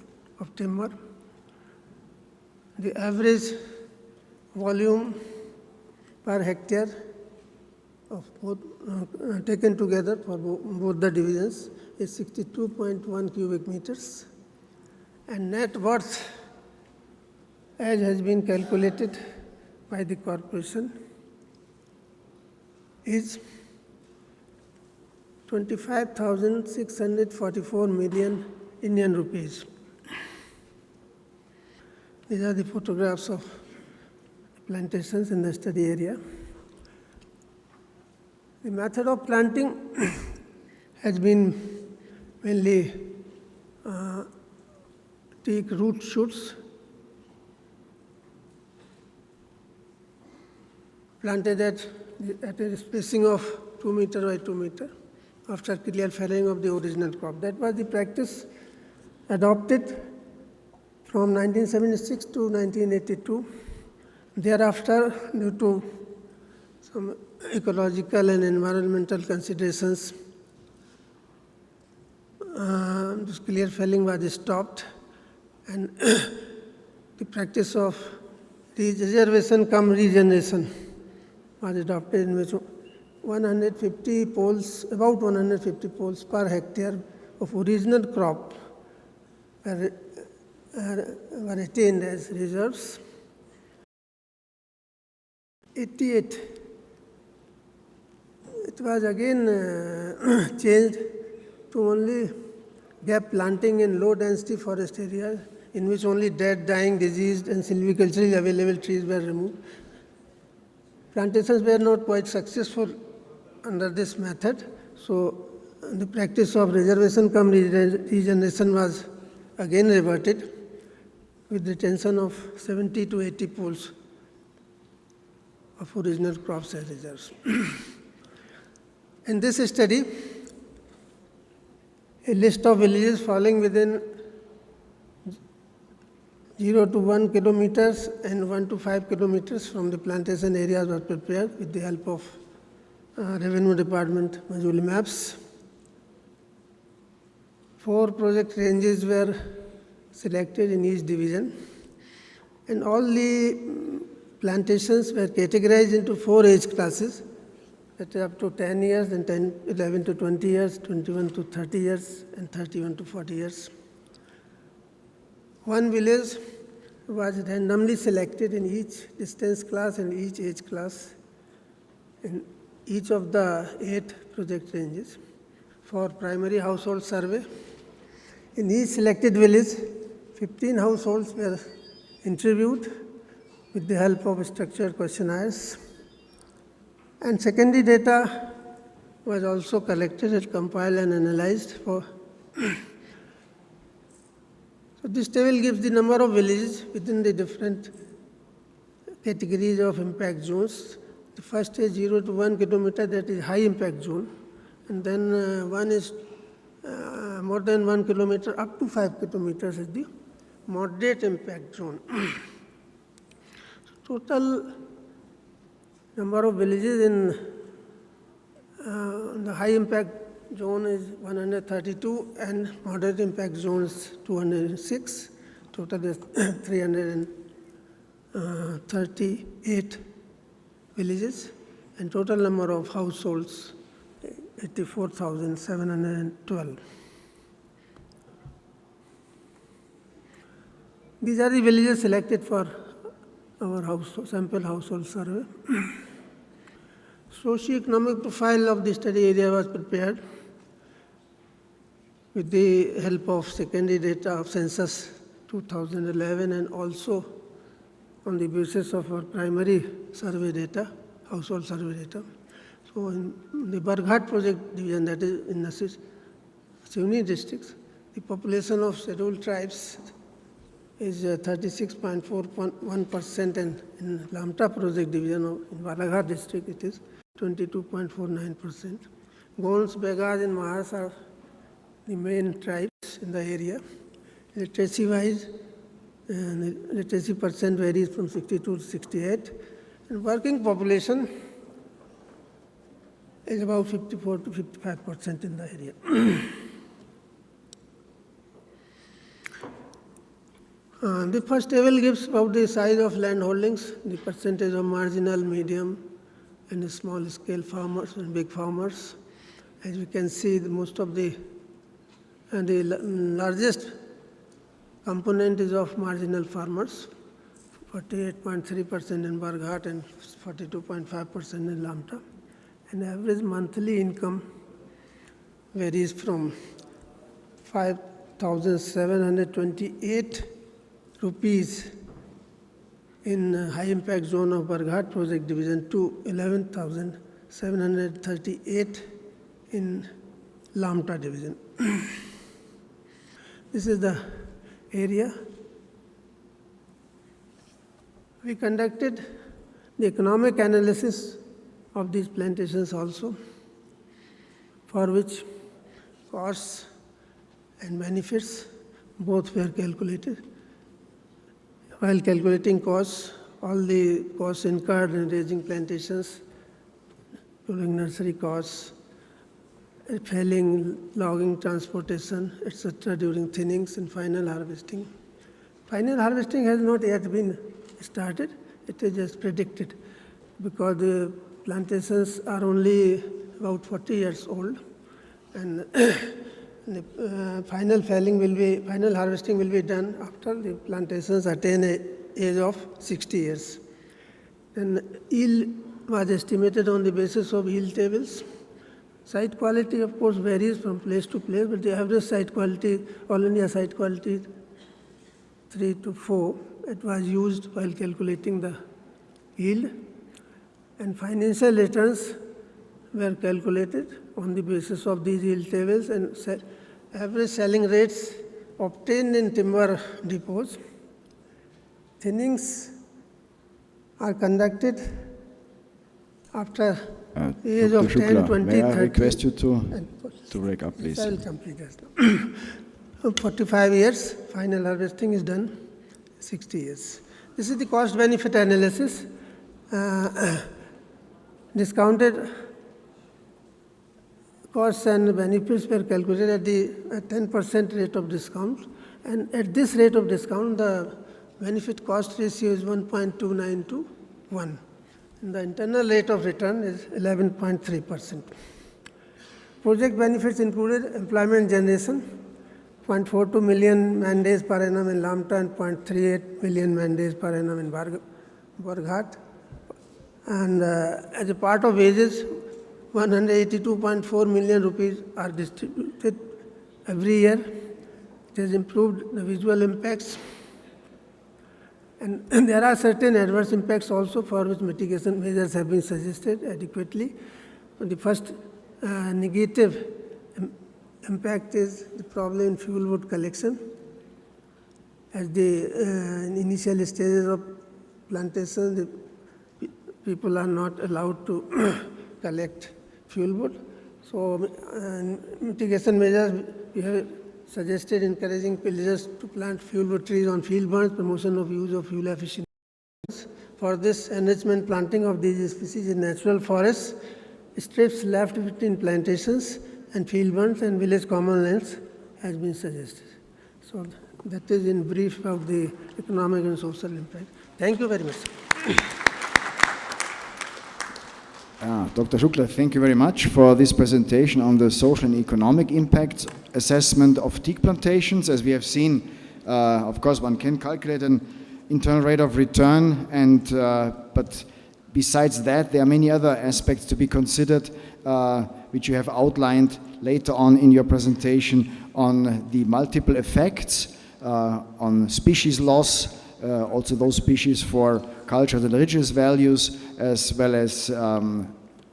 of timber. The average volume per hectare of both taken together for both the divisions is 62.1 cubic meters, and net worth, as has been calculated by the corporation, is 25,644 million Indian rupees. These are the photographs of plantations in the study area. The method of planting has been mainly teak root shoots planted at a spacing of 2 meter by 2 meter after clear felling of the original crop. That was the practice adopted from 1976 to 1982. Thereafter, due to some ecological and environmental considerations, this clear felling was stopped, and the practice of reservation cum regeneration was adopted, in which 150 poles, about 150 poles per hectare of original crop were retained as reserves. 88, it was again changed to only gap planting in low density forest areas, in which only dead, dying, diseased, and silviculturally available trees were removed. Plantations were not quite successful under this method, so the practice of reservation cum regeneration was again reverted with retention of 70 to 80 poles of original crops as reserves. In this study, a list of villages falling within 0 to 1 kilometers and 1 to 5 kilometers from the plantation areas were prepared with the help of Revenue Department Majuli maps. 4 project ranges were selected in each division, and all the plantations were categorized into 4 age classes, that is up to 10 years, and 11 to 20 years, 21 to 30 years, and 31 to 40 years. One village was randomly selected in each distance class and each age class in each of the 8 project ranges for primary household survey. In each selected village, 15 households were interviewed with the help of structured questionnaires, and secondary data was also collected and compiled and analyzed for. So this table gives the number of villages within the different categories of impact zones. The first is 0 to 1 kilometer, that is high impact zone, and then one is more than 1 kilometer up to 5 kilometers is the moderate impact zone. Total number of villages in the high impact zone is 132 and moderate impact zone is 206. Total is 338 villages, and total number of households 84,712. These are the villages selected for our sample household survey. Socioeconomic profile of the study area was prepared with the help of secondary data of census 2011 and also on the basis of our primary survey data, household survey data. So in the Barghat project division, that is in the Siuni districts, the population of scheduled tribes is 36.41%, and in Lamta project division in Balaghat district it is 22.49%. Gons, Begars and Mahas are the main tribes in the area. Literacy-wise, literacy percent varies from 62 to 68, and working population is about 54 to 55% in the area. The first table gives about the size of land holdings, the percentage of marginal, medium, and small scale farmers and big farmers. As we can see, most of the largest component is of marginal farmers, 48.3% in Barghat and 42.5% in Lamta. And average monthly income varies from 5,728 rupees in high impact zone of Barghat project division to 11,738 in Lamta division. This is the area. We conducted the economic analysis of these plantations also, for which costs and benefits both were calculated. While calculating costs, all the costs incurred in raising plantations, including nursery costs, felling, logging, transportation, etc. during thinnings and final harvesting. Final harvesting has not yet been started, it is just predicted because the plantations are only about 40 years old, and the final harvesting will be done after the plantations attain an age of 60 years. And yield was estimated on the basis of yield tables. Site quality, of course, varies from place to place, but the average site quality, all India site quality 3 to 4, it was used while calculating the yield. And financial returns were calculated on the basis of these yield tables and average selling rates obtained in timber depots. Thinnings are conducted after the age of 10, 20, may I 30. Request you to break up, please. I will complete this now. 45 years, final harvesting is done, 60 years. This is the cost-benefit analysis. Discounted costs and benefits were calculated at the 10% rate of discount, and at this rate of discount, the benefit cost ratio is 1.29 to 1. And the internal rate of return is 11.3%. Project benefits included employment generation, 0.42 million man days per annum in Lamta and 0.38 million man days per annum in Barghat. And as a part of wages, 182.4 million rupees are distributed every year. It has improved the visual impacts. And there are certain adverse impacts also for which mitigation measures have been suggested adequately. The first negative impact is the problem in fuel wood collection. As the initial stages of plantation, the people are not allowed to collect fuel wood. So mitigation measures, we have suggested encouraging villagers to plant fuel wood trees on field burns, promotion of use of fuel efficient. For this enrichment, planting of these species in natural forests, strips left between plantations and field burns and village common lands has been suggested. So that is in brief about the economic and social impact. Thank you very much. Dr. Shukla, thank you very much for this presentation on the social and economic impact assessment of teak plantations. As we have seen, of course, one can calculate an internal rate of return, but besides that, there are many other aspects to be considered, which you have outlined later on in your presentation on the multiple effects on species loss, also those species for cultural and religious values, as well as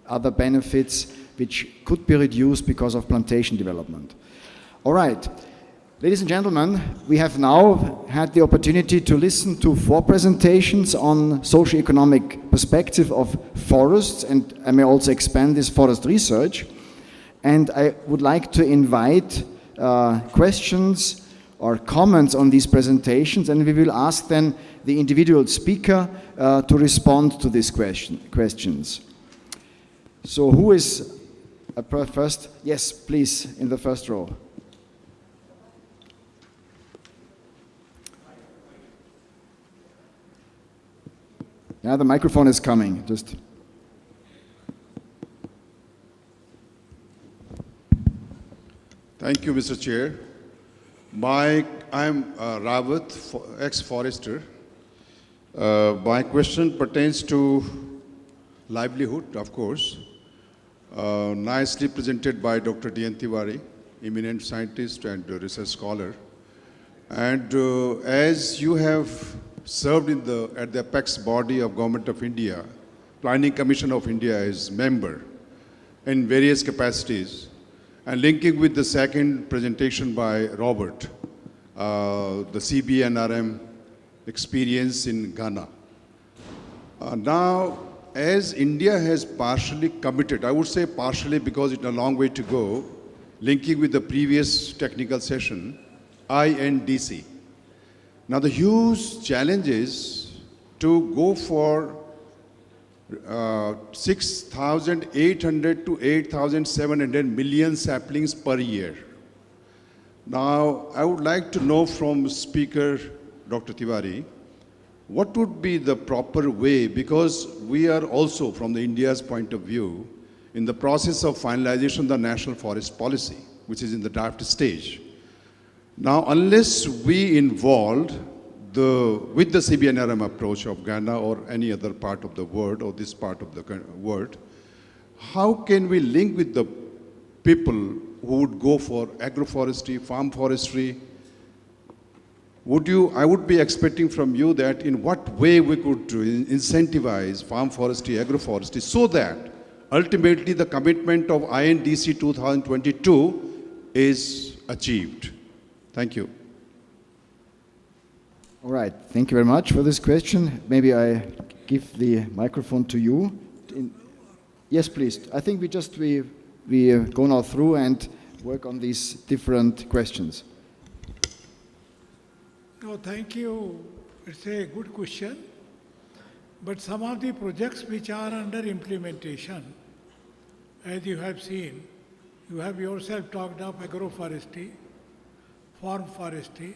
other benefits which could be reduced because of plantation development. All right, ladies and gentlemen, we have now had the opportunity to listen to 4 presentations on socio-economic perspective of forests, and I may also expand this forest research. And I would like to invite questions or comments on these presentations, and we will ask then the individual speaker to respond to these questions. So who is first? Yes, please, in the first row. Yeah, the microphone is coming. Just. Thank you, Mr. Chair. I'm Rawat, ex-forester. My question pertains to livelihood, of course, nicely presented by Dr. D.N. Tiwari, eminent scientist and research scholar. And as you have served at the apex body of Government of India, Planning Commission of India as member in various capacities, and linking with the second presentation by Robert, the CBNRM experience in Ghana. Now, as India has partially committed, I would say partially because it's a long way to go, linking with the previous technical session, INDC. Now, the huge challenge is to go for 6,800 to 8,700 million saplings per year. Now, I would like to know from Speaker Dr. Tiwari, what would be the proper way, because we are also, from the India's point of view, in the process of finalization of the National Forest Policy, which is in the draft stage. Now, unless we involved with the CBNRM approach of Ghana or any other part of the world or this part of the world, how can we link with the people who would go for agroforestry, farm forestry? I would be expecting from you that in what way we could incentivize farm forestry, agroforestry, so that ultimately the commitment of INDC 2022 is achieved. Thank you. All right, thank you very much for this question. Maybe I give the microphone to you. Yes, please. I think we go now through and work on these different questions. No, thank you. It's a good question. But some of the projects which are under implementation, as you have seen, you have yourself talked of agroforestry, farm forestry,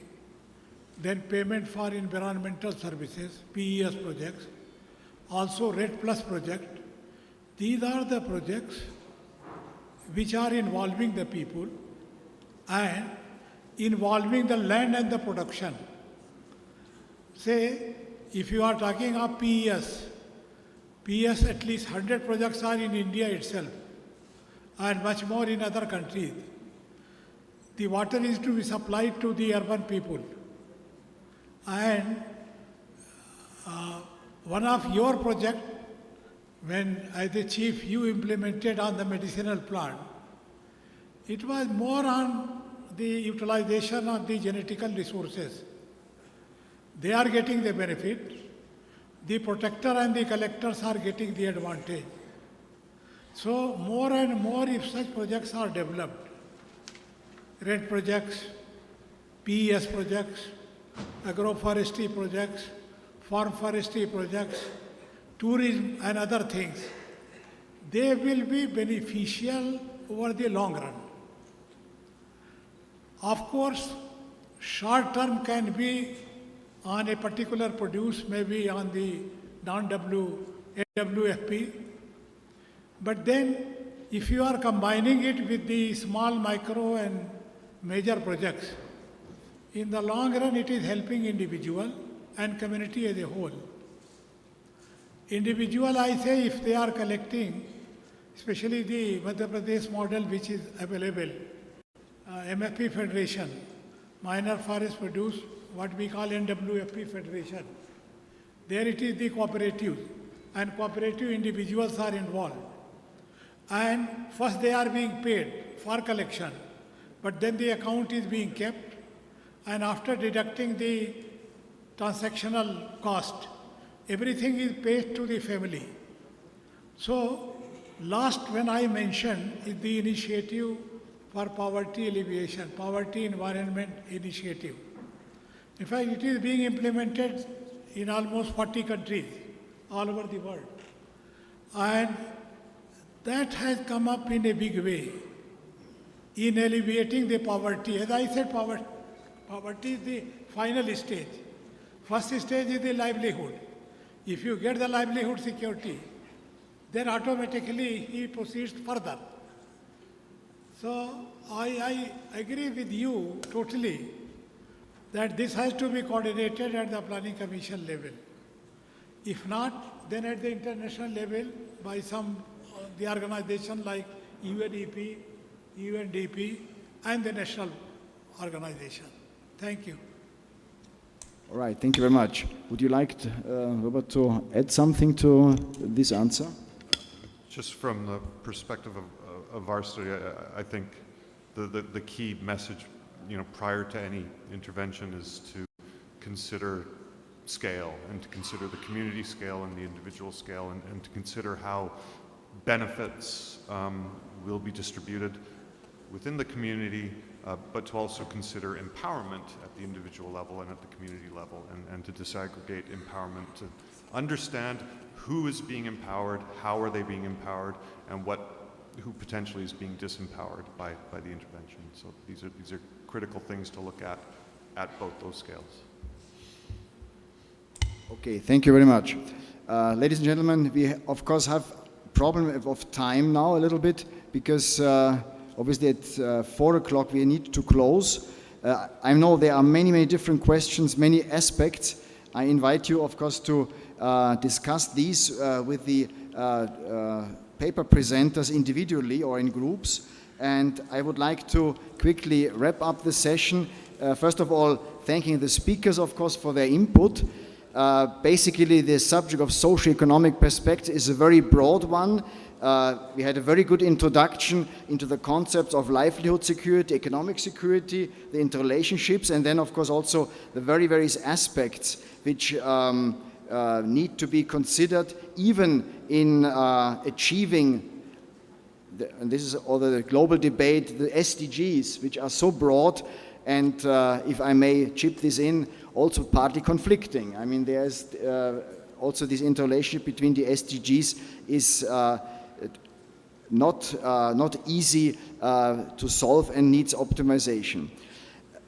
then payment for environmental services, PES projects, also RED Plus project. These are the projects which are involving the people and involving the land and the production. Say, if you are talking of PES, at least 100 projects are in India itself and much more in other countries. The water is to be supplied to the urban people. And one of your project, when as the chief you implemented on the medicinal plant, it was more on the utilization of the genetical resources. They are getting the benefit. The protector and the collectors are getting the advantage. So more and more if such projects are developed, RED projects, PES projects, agroforestry projects, farm forestry projects, tourism and other things, they will be beneficial over the long run. Of course, short term can be on a particular produce, maybe on the non-WFP, But then, if you are combining it with the small, micro and major projects, in the long run it is helping individual and community as a whole. Individual, I say, if they are collecting, especially the Madhya Pradesh model which is available, MFP Federation, Minor Forest Produce, what we call NWFP Federation. There it is the cooperative, and cooperative individuals are involved. And first they are being paid for collection, but then the account is being kept, and after deducting the transactional cost, everything is paid to the family. So last when I mentioned is the initiative for poverty alleviation, poverty environment initiative. In fact, it is being implemented in almost 40 countries all over the world. And that has come up in a big way in alleviating the poverty. As I said, poverty is the final stage. First stage is the livelihood. If you get the livelihood security, then automatically he proceeds further. So I agree with you totally that this has to be coordinated at the Planning Commission level. If not, then at the international level by the organization like UNEP, UNDP, and the national organization. Thank you. All right, thank you very much. Would you like, Robert, to add something to this answer? Just from the perspective of varsity, I think the key message, prior to any intervention is to consider scale and to consider the community scale and the individual scale and to consider how benefits will be distributed within the community, but to also consider empowerment at the individual level and at the community level and to disaggregate empowerment, to understand who is being empowered, how are they being empowered, and who potentially is being disempowered by the intervention. So these are critical things to look at both those scales. Okay, thank you very much. Ladies and gentlemen, we of course have a problem of time now a little bit because obviously at 4 o'clock we need to close. I know there are many different questions, many aspects. I invite you of course to discuss these with the paper presenters individually or in groups. And I would like to quickly wrap up the session. First of all, thanking the speakers, of course, for their input. Basically, the subject of socioeconomic perspective is a very broad one. We had a very good introduction into the concepts of livelihood security, economic security, the interrelationships, and then, of course, also the various aspects which need to be considered even in achieving and this is all the global debate, the SDGs, which are so broad and, if I may chip this in, also partly conflicting. I mean, there's also this interrelationship between the SDGs is not easy to solve and needs optimization.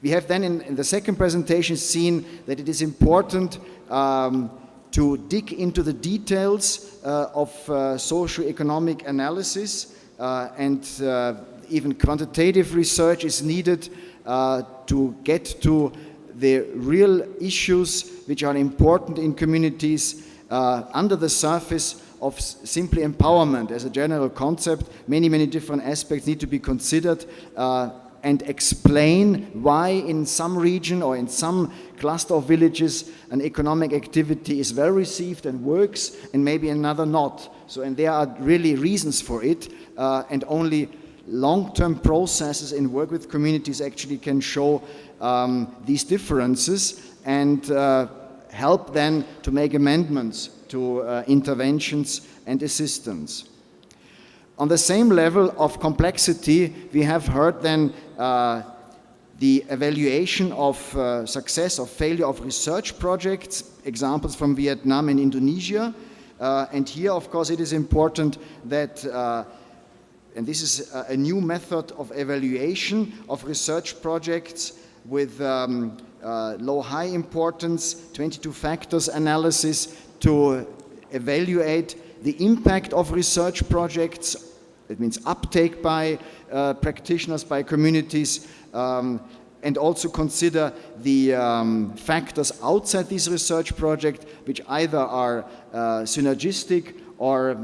We have then in the second presentation seen that it is important to dig into the details of socioeconomic analysis and even quantitative research is needed to get to the real issues which are important in communities under the surface of simply empowerment as a general concept. Many different aspects need to be considered and explain why in some region or in some cluster of villages an economic activity is well received and works and maybe another not. So, and there are really reasons for it and only long-term processes in work with communities actually can show these differences and help then to make amendments to interventions and assistance. On the same level of complexity, we have heard then the evaluation of success or failure of research projects, examples from Vietnam and Indonesia. And here, of course, it is important that, and this is a new method of evaluation of research projects with low-high importance, 22 factors analysis to evaluate the impact of research projects, it means uptake by practitioners, by communities, and also consider the factors outside this research project, which either are synergistic or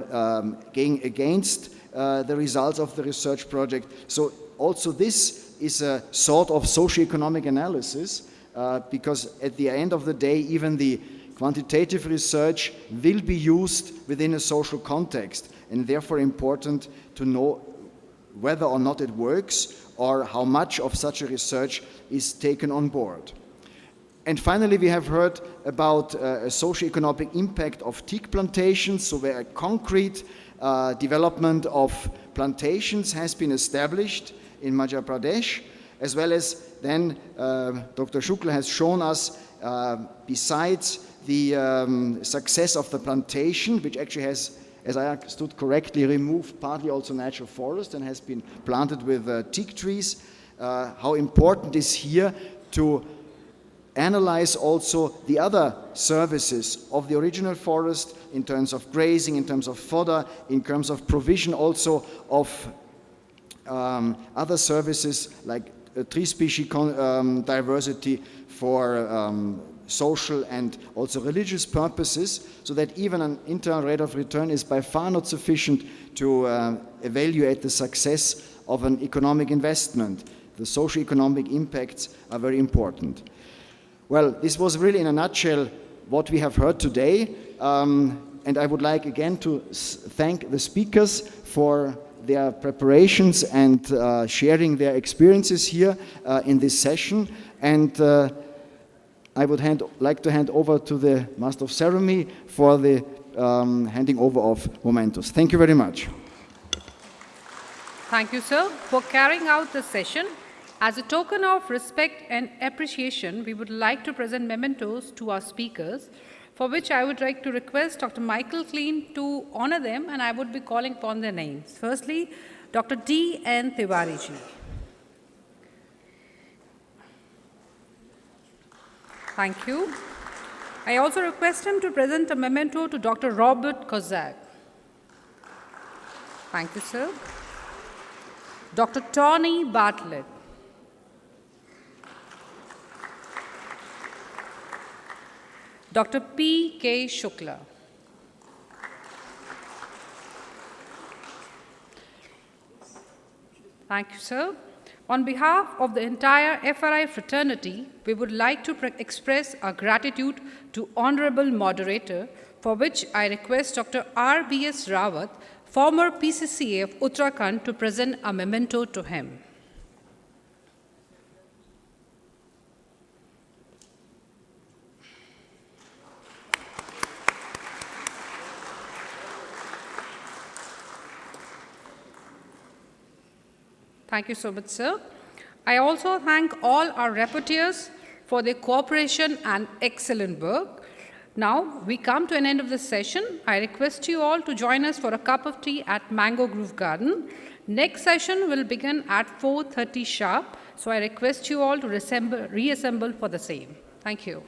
going against the results of the research project. So also this is a sort of socioeconomic analysis, because at the end of the day, even the quantitative research will be used within a social context, and therefore important to know whether or not it works or how much of such a research is taken on board. And finally, we have heard about a socioeconomic impact of teak plantations, so where a concrete development of plantations has been established in Madhya Pradesh, as well as then Dr. Shukla has shown us, besides the success of the plantation, which actually has, as I understood correctly, removed partly also natural forest and has been planted with teak trees, how important is here to analyze also the other services of the original forest in terms of grazing, in terms of fodder, in terms of provision also of other services like tree species diversity for social and also religious purposes, so that even an internal rate of return is by far not sufficient to evaluate the success of an economic investment. The socio-economic impacts are very important. Well, this was really in a nutshell what we have heard today, and I would like again to thank the speakers for their preparations and sharing their experiences here in this session, and I would like to hand over to the Master of Ceremony for the handing over of mementos. Thank you very much. Thank you, sir, for carrying out the session. As a token of respect and appreciation, we would like to present mementos to our speakers, for which I would like to request Dr. Michael Clean to honor them, and I would be calling upon their names. Firstly, Dr. D.N. Tiwari ji. Thank you. I also request him to present a memento to Dr. Robert Kozak. Thank you, sir. Dr. Tony Bartlett. Dr. P. K. Shukla. Thank you, sir. On behalf of the entire FRI fraternity, we would like to express our gratitude to Honorable Moderator, for which I request Dr. R.B.S. Rawat, former PCCA of Uttarakhand, to present a memento to him. Thank you so much, sir. I also thank all our rapporteurs for their cooperation and excellent work. Now, we come to an end of the session. I request you all to join us for a cup of tea at Mango Grove Garden. Next session will begin at 4:30 sharp, so I request you all to reassemble for the same. Thank you.